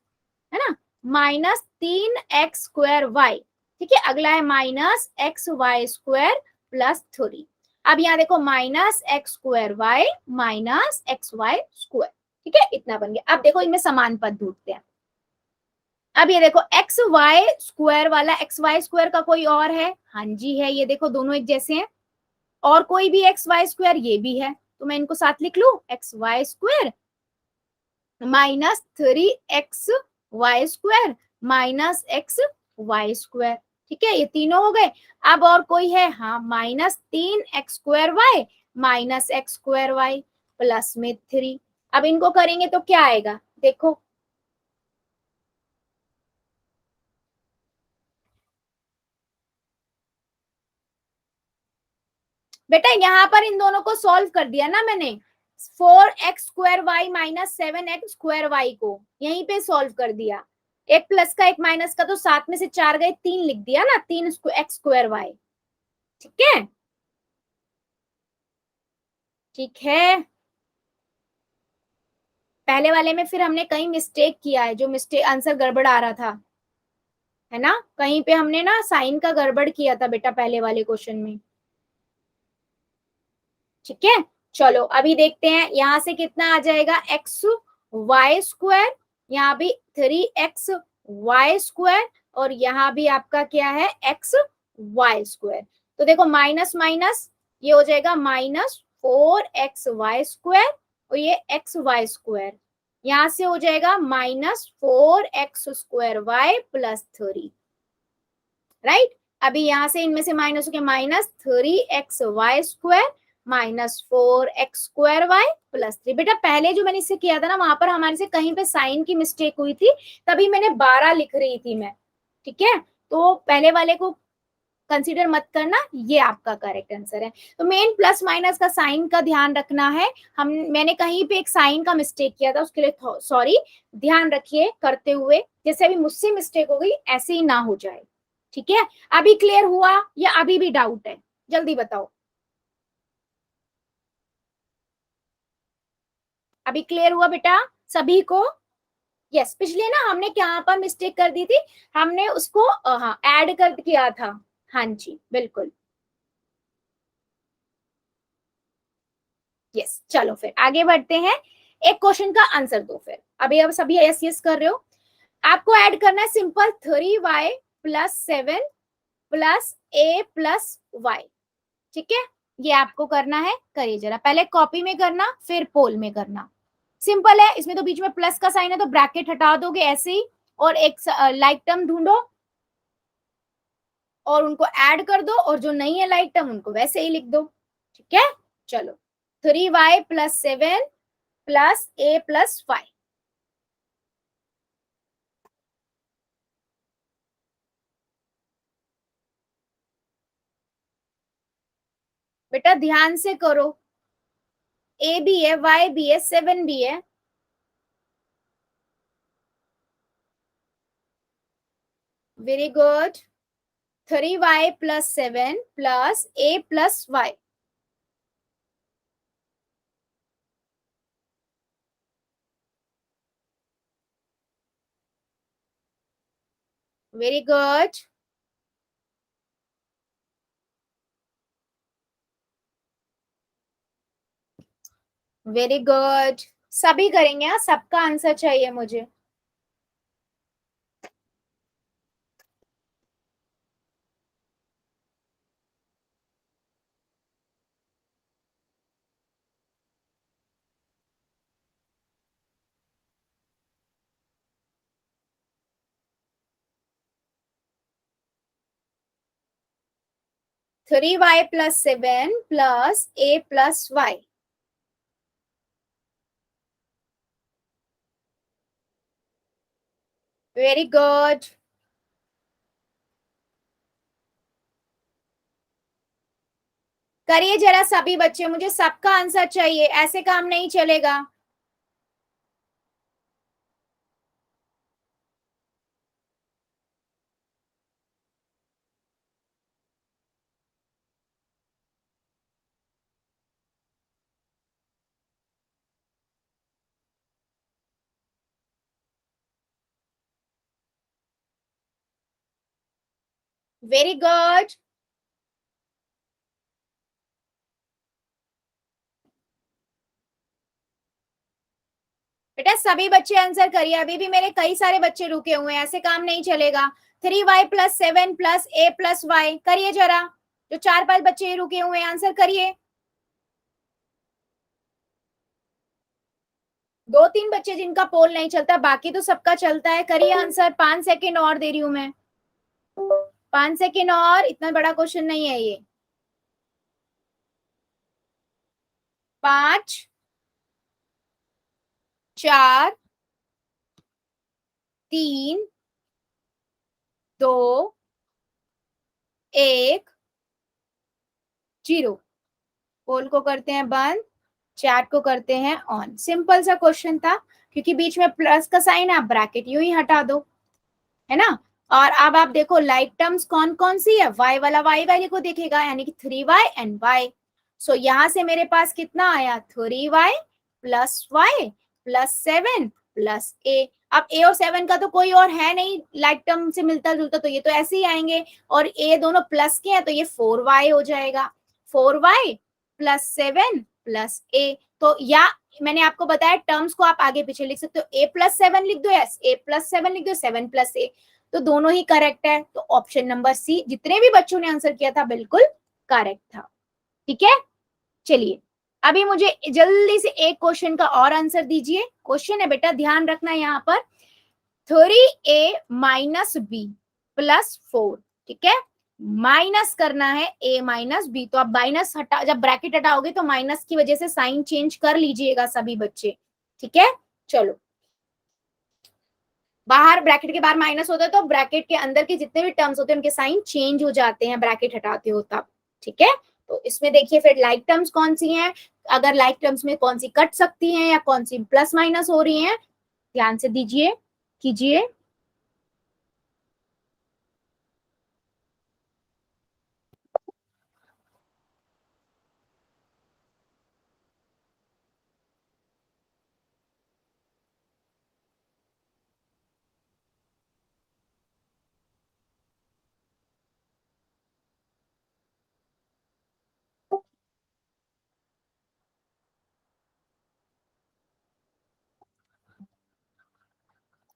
B: है ना, -3x² वाई। ठीक है, अगला है -xy² प्लस 3। अब यहाँ देखो, -x² वाई -xy²। ठीक है, इतना बन गया। अब देखो, इनमें समान पद ढूंढते हैं। अब ये देखो, xy² वाला xy² का कोई और है? हाँ जी है, ये देखो दोनों एक जैसे हैं। और कोई भी xy² ये भी है, तो मैं इनको साथ लिख लू, xy² -3xy² -xy²। ठीक है, ये तीनों हो गए। अब और कोई है? हाँ, -3x²y -x²y प्लस में 3। अब इनको करेंगे तो क्या आएगा, देखो, बेटा यहाँ पर इन दोनों को सॉल्व कर दिया ना मैंने, 4x² y -7x² y को यहीं पे सॉल्व कर दिया। एक प्लस का एक माइनस का, तो 7 में से 4 गए, 3 लिख दिया ना, 3x² y। ठीक है, ठीक है। पहले वाले में फिर हमने कहीं मिस्टेक किया है, जो मिस्टेक आंसर गड़बड़ आ रहा था, है ना, कहीं पे हमने ना साइन का गड़बड़ किया था बेटा पहले वाले क्वेश्चन में। ठीक है, चलो अभी देखते हैं, यहां से कितना आ जाएगा, xy², यहाँ भी 3xy², और यहाँ भी आपका क्या है, xy²। तो देखो, माइनस माइनस ये हो जाएगा -4xy², और ये xy², यहाँ से हो जाएगा -4x² y प्लस 3। राइट, अभी यहां से इनमें से माइनस हो गया, -3xy² -4x² y प्लस 3। बेटा पहले जो मैंने इससे किया था ना, वहां पर हमारे से कहीं पे साइन की मिस्टेक हुई थी, तभी मैंने 12 लिख रही थी मैं। ठीक है, तो पहले वाले को कंसीडर मत करना, ये आपका करेक्ट आंसर है। तो मेन प्लस माइनस का साइन का ध्यान रखना है। मैंने कहीं पे एक साइन का मिस्टेक किया था, उसके लिए सॉरी, ध्यान रखिए करते हुए, जैसे अभी मुझसे मिस्टेक हो गई ऐसे ही ना हो जाए। ठीक है, अभी क्लियर हुआ या अभी भी डाउट है, जल्दी बताओ। अभी क्लियर हुआ बेटा सभी को? यस, पिछले ना हमने क्या पर मिस्टेक कर दी थी, हमने उसको हाँ ऐड कर किया था। हाँ जी बिल्कुल, यस। चलो फिर आगे बढ़ते हैं, एक क्वेश्चन का आंसर दो फिर। अभी अब सभी यस यस कर रहे हो। आपको ऐड करना है simple 3y plus 7 plus a plus y। ठीक है, ये आपको करना है, करिए जरा, पहले कॉपी में करना फिर पोल में करना। सिंपल है, इसमें तो बीच में प्लस का साइन है तो ब्रैकेट हटा दोगे ऐसे ही, और एक लाइक टर्म ढूंढो और उनको ऐड कर दो, और जो नहीं है लाइक टर्म उनको वैसे ही लिख दो। ठीक है, चलो, 3y plus 7 plus a plus 5। बेटा ध्यान से करो, a भी है, y भी है, 7 भी है। Very good, 3y plus 7 plus a plus y। Very good, very good, सभी करेंगे। हाँ, सबका आंसर चाहिए मुझे। थ्री वाई प्लस 7 प्लस ए प्लस वाई। Very good. करिए जरा सभी बच्चे, मुझे सबका आंसर चाहिए, ऐसे काम नहीं चलेगा। Very good. बेटा सभी बच्चे आंसर करिए, अभी भी मेरे कई सारे बच्चे रुके हुए हैं, ऐसे काम नहीं चलेगा। 3y+7 प्लस ए प्लस वाई, करिए जरा। जो 4-5 बच्चे रुके हुए हैं, आंसर करिए। 2-3 बच्चे जिनका पोल नहीं चलता, बाकी तो सबका चलता है। करिए आंसर, 5 सेकेंड और दे रही हूं मैं। 5 सेकेंड और, इतना बड़ा क्वेश्चन नहीं है ये। 5, 4, 3, 2, 1, 0। पोल को करते हैं बंद, चैट को करते हैं ऑन। सिंपल सा क्वेश्चन था, क्योंकि बीच में प्लस का साइन है, आप ब्रैकेट यूं ही हटा दो, है ना। और अब आप देखो लाइक टर्म्स कौन कौन सी है, y वाला y वैल्यू को देखेगा, यानी कि 3y एंड y। सो यहां से मेरे पास कितना आया, 3y plus y plus 7 plus a। अब a और 7 का तो कोई और है नहीं लाइक टर्म से मिलता जुलता, तो ये तो ऐसे ही आएंगे। और a दोनों प्लस के हैं, तो ये 4y हो जाएगा। 4y plus 7 plus a। तो या मैंने आपको बताया टर्म्स को आप आगे पीछे लिख सकते हो, a+7 लिख दो या a+7 लिख दो, 7+a, तो दोनों ही करेक्ट है। तो ऑप्शन नंबर सी, जितने भी बच्चों ने आंसर किया था, बिल्कुल करेक्ट था। ठीक है, चलिए अभी मुझे जल्दी से एक क्वेश्चन का और आंसर दीजिए। क्वेश्चन है बेटा, ध्यान रखना यहाँ पर, 3a-b प्लस 4, ठीक है। माइनस करना है a माइनस b, तो आप माइनस हटा, जब ब्रैकेट हटाओगे तो माइनस की वजह से साइन चेंज कर लीजिएगा सभी बच्चे, ठीक है। चलो, बाहर ब्रैकेट के बाहर माइनस होता है, तो ब्रैकेट के अंदर के जितने भी टर्म्स होते हैं उनके साइन चेंज हो जाते हैं, ब्रैकेट हटाते हो तब, ठीक है। तो इसमें देखिए फिर लाइक टर्म्स कौन सी हैं, अगर लाइक टर्म्स में कौन सी कट सकती हैं या कौन सी प्लस माइनस हो रही हैं, ध्यान से दीजिए, कीजिए।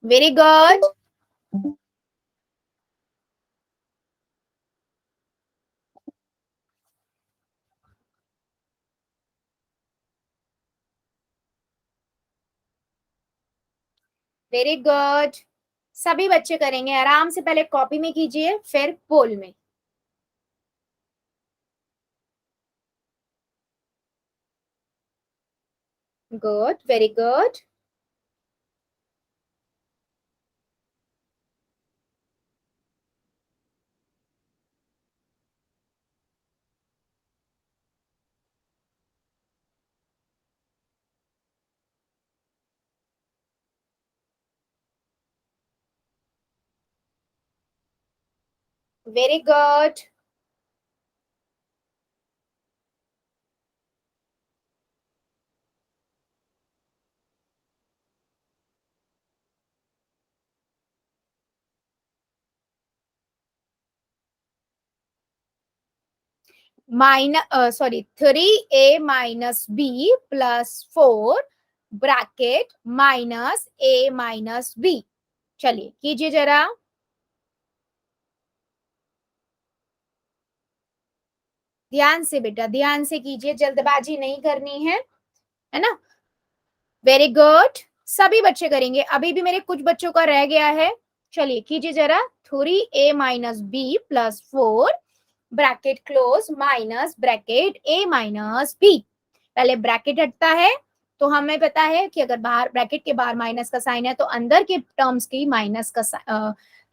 B: Very good. वेरी गुड, सभी बच्चे करेंगे आराम से, पहले कॉपी में कीजिए फिर पोल में। Good, very good. Very good. 3a minus B plus 4 bracket minus a minus B. चलिए कीजिए जरा। ध्यान से बेटा, ध्यान से कीजिए, जल्दबाजी नहीं करनी है ना। वेरी गुड, सभी बच्चे करेंगे, अभी भी मेरे कुछ बच्चों का रह गया है। चलिए कीजिए जरा। 3a minus B plus 4 bracket close minus bracket a minus B. पहले ब्रैकेट हटता है तो हमें पता है कि अगर बाहर ब्रैकेट के बाहर माइनस का साइन है तो अंदर के टर्म्स की माइनस का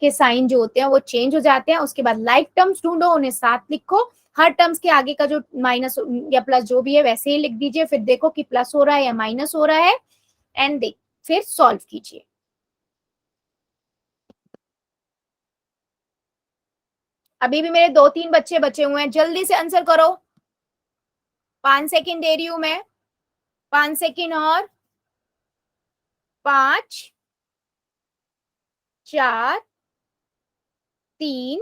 B: के साइन जो होते हैं वो चेंज हो जाते हैं। उसके बाद लाइक टर्म्स ढूंढो, उन्हें साथ लिखो, हर टर्म्स के आगे का जो माइनस या प्लस जो भी है वैसे ही लिख दीजिए, फिर देखो कि प्लस हो रहा है या माइनस हो रहा है, एंड देख फिर सॉल्व कीजिए। अभी भी मेरे 2-3 बच्चे बचे हुए हैं, जल्दी से आंसर करो। 5 सेकंड दे रही हूं मैं, 5 सेकंड और 5 4 3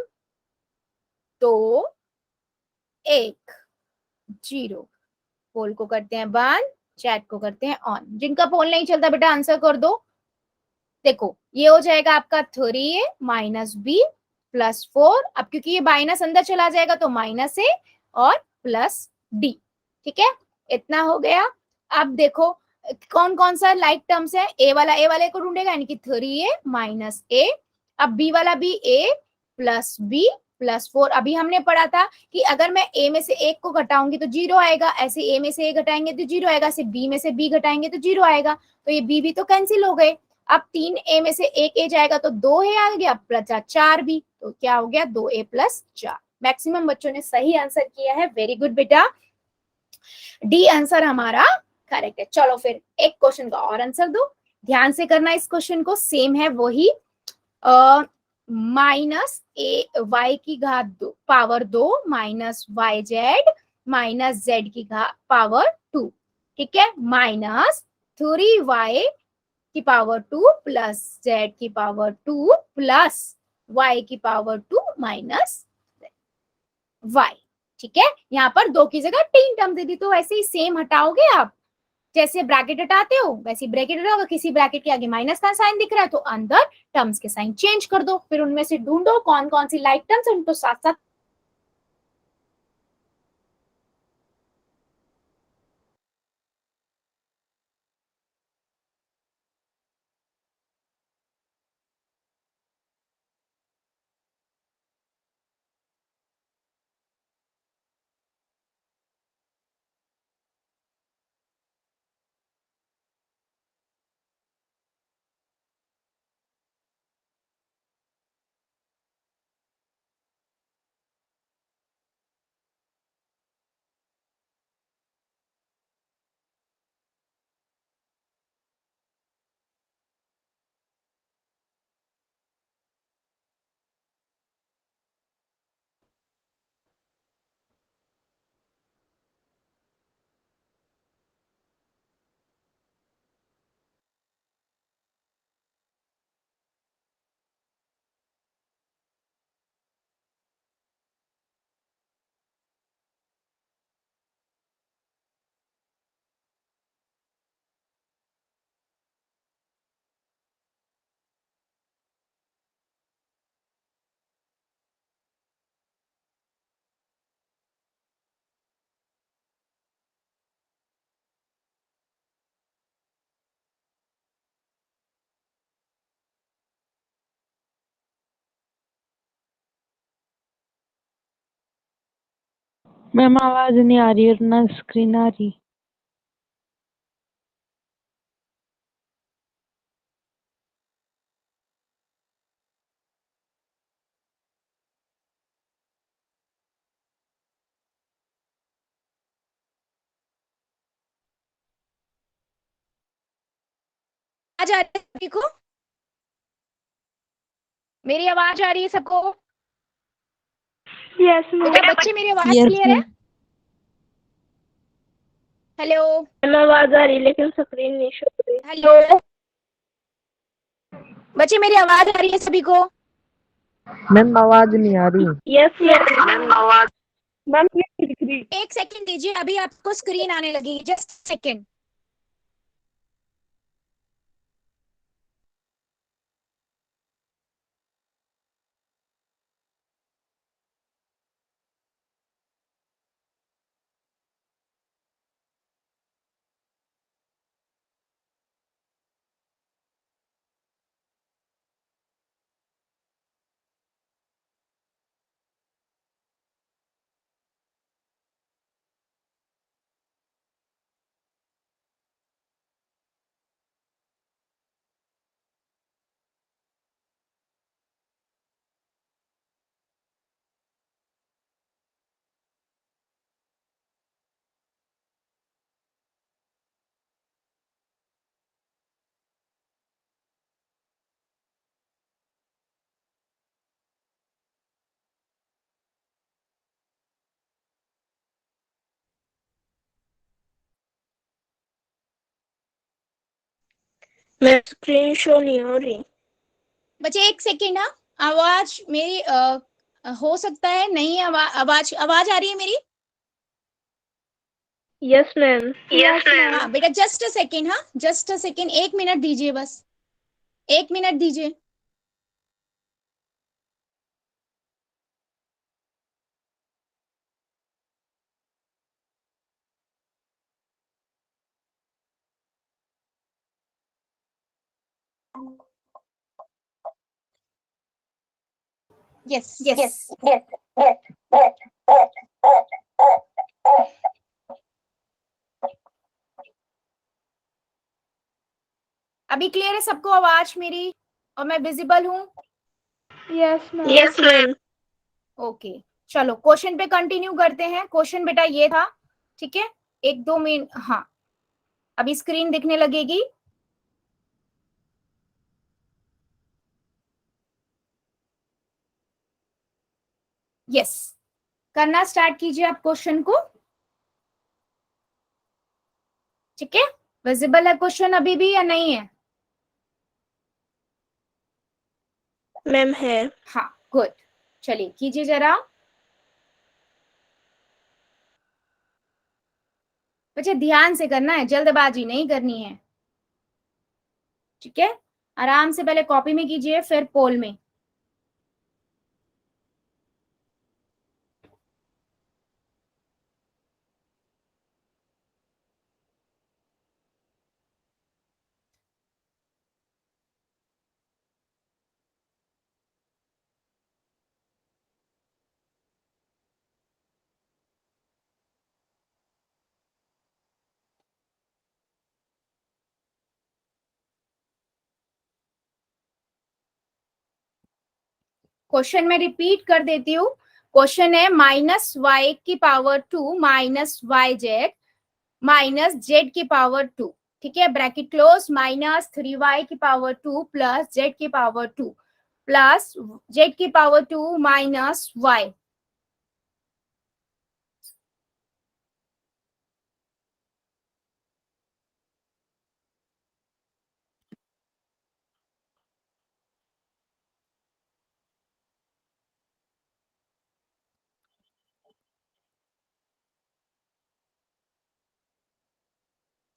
B: 2 1 0। पोल को करते हैं बंद, चैट को करते हैं ऑन। जिनका पोल नहीं चलता बेटा आंसर कर दो। देखो ये हो जाएगा आपका 3a माइनस बी प्लस 4। अब क्योंकि ये माइनस अंदर चला जाएगा तो माइनस a और प्लस d। ठीक है, इतना हो गया। अब देखो कौन कौन सा लाइक टर्म्स है। a वाले को ढूंढेगा, यानी कि 3a माइनस a। अब b वाला भी a प्लस b प्लस 4। अभी हमने पढ़ा था कि अगर मैं a में से एक को घटाऊंगी तो 0 आएगा, ऐसे a में से a घटाएंगे तो 0 आएगा, ऐसे b में से b घटाएंगे तो 0 आएगा। तो ये b भी तो कैंसिल हो गए। अब 3a में से एक a जाएगा तो 2a आ गया, प्लस 4 b, तो क्या हो गया 2a प्लस 4। मैक्सिमम बच्चों ने सही आंसर किया है, वेरी गुड बेटा, डी आंसर हमारा करेक्ट है। चलो फिर एक क्वेश्चन का और आंसर दो, ध्यान से करना। इस क्वेश्चन को सेम है वही, माइनस ए वाई की घात power 2 minus Y Z minus Z की पावर 2। ठीक है, माइनस 3y की पावर 2 प्लस जेड की पावर 2 प्लस वाई की पावर 2 माइनस वाई। ठीक है, यहाँ पर 2 की जगह 3 टर्म दे दी, तो वैसे ही सेम हटाओगे आप, जैसे ब्रैकेट हटाते हो वैसे ब्रैकेट हटाओगे। किसी ब्रैकेट के आगे माइनस का साइन दिख रहा है तो अंदर टर्म्स के साइन चेंज कर दो, फिर उनमें से ढूंढो कौन कौन सी लाइक टर्म्स है, उनको साथ साथ
C: मैम आवाज नहीं आ रही है, ना स्क्रीन आ रही।
B: आ जा रही है सभी को, मेरी आवाज आ रही है सबको?
C: Yes ma'am.
B: बेटा बच्चे मेरी आवाज
C: यस
B: क्लियर है?
C: मैम।
B: हेलो
C: मैम आवाज आ रही है लेकिन स्क्रीन नहीं शो हो रही।
B: हेलो बच्चे मेरी आवाज आ रही है सभी को?
D: मैम आवाज नहीं आ रही।
C: Yes ma'am. आवाज मैम
B: एक सेकंड दीजिए, अभी आपको स्क्रीन आने लगी, जस्ट सेकंड।
C: मैं स्क्रीन शो नहीं हो रही।
B: बच्चे एक सेकेंड, हाँ, आवाज मेरी हो सकता है नहीं, आवाज आवाज आ रही है मेरी?
C: Yes ma'am.
B: हाँ बेटा, जस्ट अ सेकेंड, हाँ जस्ट अ सेकेंड, 1 मिनट दीजिए बस, 1 मिनट दीजिए। Yes yes. अभी क्लियर है सबको आवाज मेरी, और मैं विजिबल हूँ?
C: Yes ma'am.
B: ओके, चलो क्वेश्चन पे कंटिन्यू करते हैं। क्वेश्चन बेटा ये था, ठीक है, 1-2 मिनट, हाँ अभी स्क्रीन दिखने लगेगी। यस, करना स्टार्ट कीजिए आप क्वेश्चन को, ठीक है। विजिबल है क्वेश्चन अभी भी या नहीं है?
C: मैम है।
B: हाँ गुड, चलिए कीजिए जरा। बच्चे ध्यान से करना है, जल्दबाजी नहीं करनी है, ठीक है। आराम से पहले कॉपी में कीजिए, फिर पोल में। क्वेश्चन में रिपीट कर देती हूँ। क्वेश्चन है -y⁻² minus YZ minus Z⁻², ठीक है, bracket close, -3y⁻² plus Z⁻² plus Z⁻² minus Y।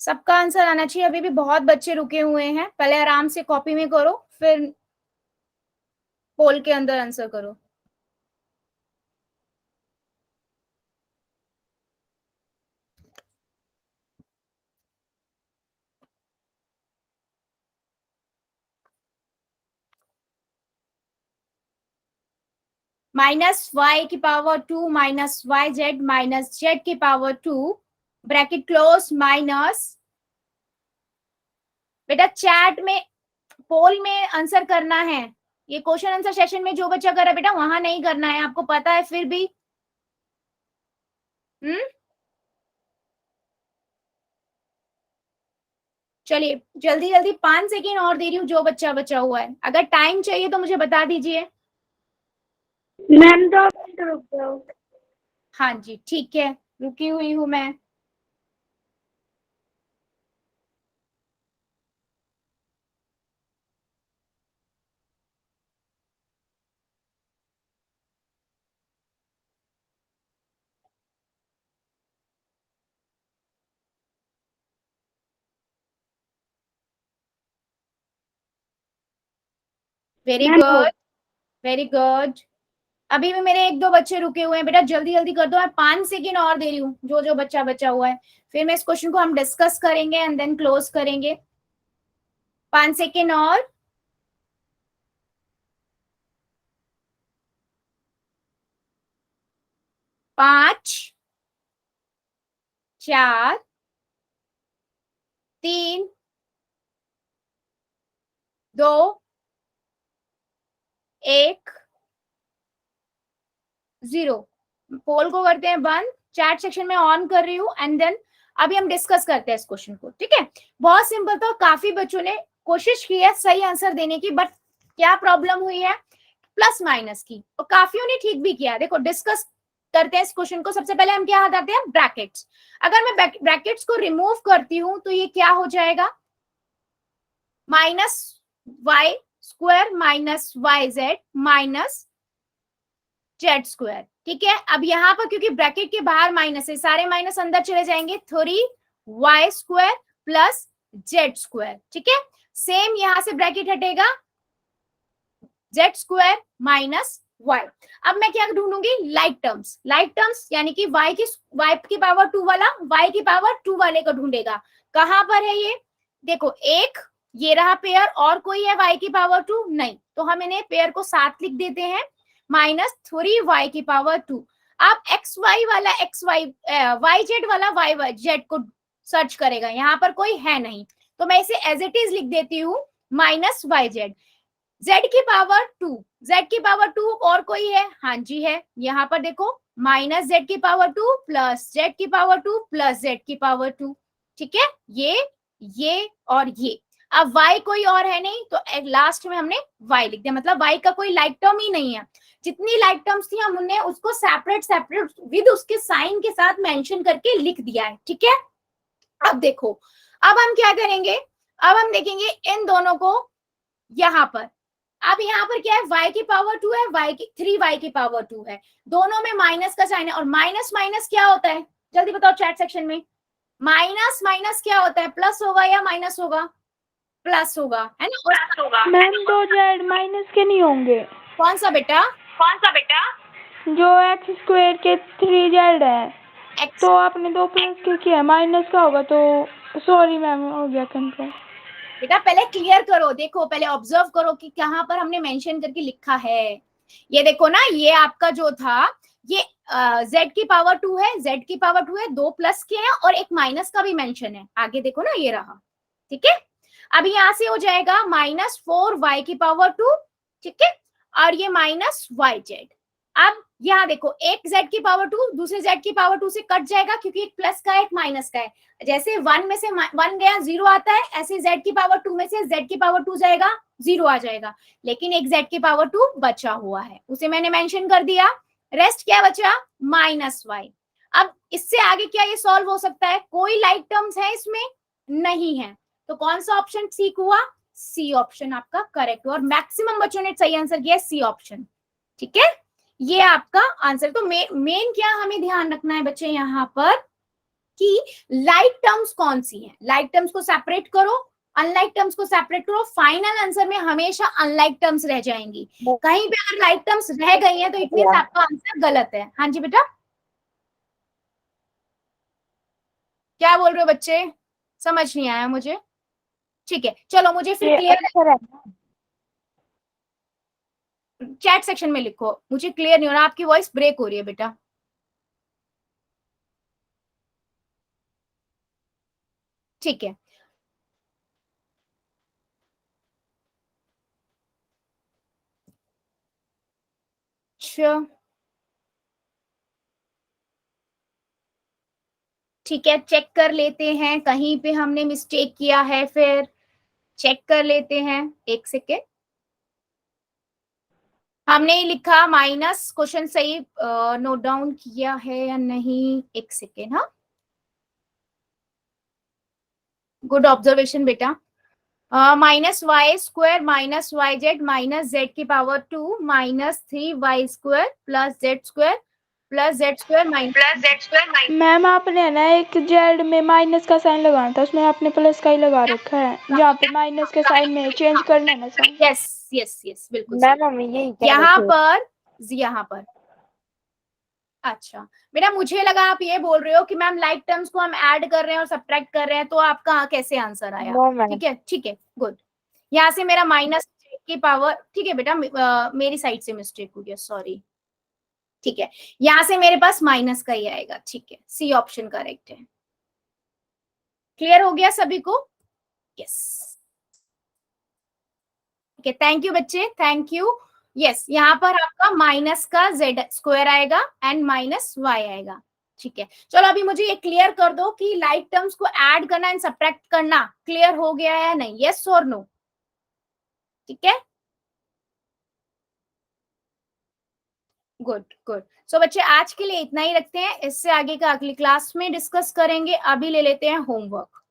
B: सबका आंसर आना चाहिए, अभी भी बहुत बच्चे रुके हुए हैं, पहले आराम से कॉपी में करो, फिर पोल के अंदर आंसर करो। -y⁻² minus YZ minus Z⁻², bracket close, minus, बेटा चैट में पोल में आंसर करना है। ये क्वेश्चन आंसर सेशन में जो बच्चा कर रहा है बेटा, वहां नहीं करना है, आपको पता है फिर भी। चलिए जल्दी जल्दी, 5 सेकेंड और दे रही हूँ, जो बच्चा बचा हुआ है, अगर टाइम चाहिए तो मुझे बता दीजिए।
C: मैम 2 मिनट रुक जाओ।
B: हाँ जी ठीक है, रुकी हुई हूँ मैं। Very
C: ma'am,
B: good, very good. अभी भी मेरे 1-2 बच्चे रुके हुए हैं बेटा, जल्दी जल्दी कर दो। मैं 5 सेकेंड और दे रही हूँ, जो जो बच्चा बचा हुआ है, फिर मैं इस क्वेश्चन को हम डिस्कस करेंगे एंड देन क्लोज करेंगे। 5 सेकेंड और। 5, 4, 3, 2, 1, 0। पोल को करते हैं बंद, चैट सेक्शन में ऑन कर रही हूँ एंड देन अभी हम डिस्कस करते हैं इस क्वेश्चन को, ठीक है। बहुत सिंपल था, काफी बच्चों ने कोशिश की है सही आंसर देने की, बट क्या प्रॉब्लम हुई है, प्लस माइनस की, और काफियों ने ठीक भी किया। देखो डिस्कस करते हैं इस क्वेश्चन को। सबसे पहले हम क्या हटाते हैं, ब्रैकेट्स। अगर मैं ब्रैकेट्स को रिमूव करती हूं तो ये क्या हो जाएगा, minus Y square minus Y Z minus Z square, ठीक है। अब यहाँ पर क्योंकि ब्रैकेट के बाहर माइनस है, सारे माइनस अंदर चले जाएंगे, 3y square plus Z square, ठीक है। सेम यहां से ब्रैकेट हटेगा, जेड स्क्वायर माइनस y। अब मैं क्या ढूंढूंगी, लाइक टर्म्स। लाइक टर्म्स यानी कि y की पावर 2 वाला y की पावर 2 वाले को ढूंढेगा। कहां पर है ये, देखो एक ये रहा पेयर, और कोई है y की पावर 2 नहीं, तो हम इन्हें पेयर को साथ लिख देते हैं, माइनस 3y की पावर 2। अब एक्स वाई वाला वाई जेड वाला वाई जेड को सर्च करेगा, यहाँ पर कोई है नहीं, तो मैं इसे एज इट इज लिख देती हूँ, माइनस वाई जेड। z की पावर 2, z की पावर 2 और कोई है, हाँ जी है, यहाँ पर देखो माइनस z की पावर 2 प्लस z की पावर 2 प्लस z की पावर 2, ठीक है। ये और ये। अब y कोई और है नहीं, तो लास्ट में हमने y लिख दिया, मतलब y का कोई लाइक टर्म ही नहीं है। जितनी लाइक टर्म्स थी हमने उसको सेपरेट विद उसके साइन के साथ मेंशन करके लिख दिया है, ठीक है। अब देखो, अब हम क्या करेंगे, अब हम देखेंगे इन दोनों को यहाँ पर। अब यहाँ पर क्या है, y की पावर 2 है, 3y की पावर 2 है, दोनों में माइनस का साइन है, और माइनस माइनस क्या होता है, जल्दी बताओ चैट सेक्शन में। माइनस माइनस क्या होता है, प्लस होगा या माइनस होगा, प्लस होगा, है ना।
C: मैम, दो जेड माइनस के नहीं होंगे।
B: कौन सा बेटा,
C: जो एक्स स्क्वायर के 3 जेड है,
B: x
C: तो आपने 2 प्लस के किया, माइनस का होगा, तो सॉरी मैम, हो गया कंफ्यूज।
B: बेटा पहले क्लियर करो, देखो पहले ऑब्जर्व करो कि कहां पर हमने मेंशन करके लिखा है। ये देखो ना, ये आपका जो था ये z की पावर 2 है, z की पावर 2 है, 2 प्लस के हैं और एक माइनस का भी मेंशन है, आगे देखो ना ये रहा, ठीक है। अब यहां से हो जाएगा माइनस 4y की पावर 2, ठीक है, और ये माइनस वाई जेड। अब यहाँ देखो, एक z की पावर 2 दूसरे z की पावर 2 से कट जाएगा, क्योंकि एक प्लस का है एक माइनस का है। जैसे 1 में से 1 गया 0 आता है, ऐसे z की पावर 2 में से z की पावर 2 जाएगा 0 आ जाएगा, लेकिन एक z की पावर 2 बचा हुआ है, उसे मैंने मेंशन कर दिया। रेस्ट क्या बचा, माइनस वाई। अब इससे आगे क्या ये सॉल्व हो सकता है, कोई लाइक टर्म्स है इसमें नहीं है, तो कौन सा ऑप्शन ठीक हुआ, सी ऑप्शन आपका करेक्ट हुआ, और मैक्सिमम बच्चों ने सही आंसर किया सी ऑप्शन, ठीक है। ये आपका आंसर। तो मेन क्या हमें ध्यान रखना है बच्चे यहाँ पर कि लाइक टर्म्स कौन सी हैं, लाइक टर्म्स को सेपरेट करो, अनलाइक टर्म्स को सेपरेट करो। फाइनल आंसर में हमेशा अनलाइक टर्म्स रह जाएंगी, कहीं पे अगर लाइक टर्म्स रह गई हैं तो इट मींस आपका आंसर गलत है। हाँ जी बेटा, क्या बोल रहे हो बच्चे, समझ नहीं आया मुझे, ठीक है। चलो मुझे फिर क्लियर, चैट सेक्शन में लिखो, मुझे क्लियर नहीं हो रहा, आपकी वॉइस ब्रेक हो रही है बेटा। ठीक है, अच्छा ठीक है, चेक कर लेते हैं कहीं पे हमने मिस्टेक किया है, फिर चेक कर लेते हैं, एक सेकेंड। हमने लिखा माइनस, क्वेश्चन सही नोट डाउन किया है या नहीं, एक सेकेंड। हाँ, गुड ऑब्जर्वेशन बेटा। Minus Y square minus Y Z minus Z की power 2 minus 3y square plus Z square plus Z square minus
C: ma'am आपने है ना एक जेड में माइनस का साइन लगाना था, उसमें आपने प्लस का ही लगा रखा है। जहाँ पे माइनस के साइन में चेंज करना है ना साइन।
B: यस यस यस बिल्कुल
D: मैम
B: सही।
D: हम यही कह
B: यहाँ
D: रहे थे।
B: पर यहाँ पर अच्छा बेटा, मुझे लगा आप ये बोल रहे हो कि मैम लाइक टर्म्स को हम ऐड कर रहे हैं और सब्ट्रैक्ट कर रहे हैं, तो आपका कैसे आंसर आया?
D: No ma'am.
B: ठीक है गुड। यहाँ से मेरा माइनस की पावर, ठीक है बेटा, मेरी साइड से मिस्टेक हो गया, सॉरी। ठीक है, यहाँ से मेरे पास माइनस का ही आएगा। ठीक है, सी ऑप्शन करेक्ट है। क्लियर हो गया सभी को? यस ठीक है, थैंक यू बच्चे, थैंक यू। यस, यहाँ पर आपका माइनस का जेड स्क्वायर आएगा एंड माइनस वाई आएगा। ठीक है, चलो अभी मुझे ये क्लियर कर दो कि लाइक टर्म्स को ऐड करना एंड सब्ट्रैक्ट करना क्लियर हो गया है या नहीं? यस और नो? ठीक है, गुड गुड। सो बच्चे आज के लिए इतना ही रखते हैं, इससे आगे का अगली क्लास में डिस्कस करेंगे। अभी ले लेते हैं होमवर्क।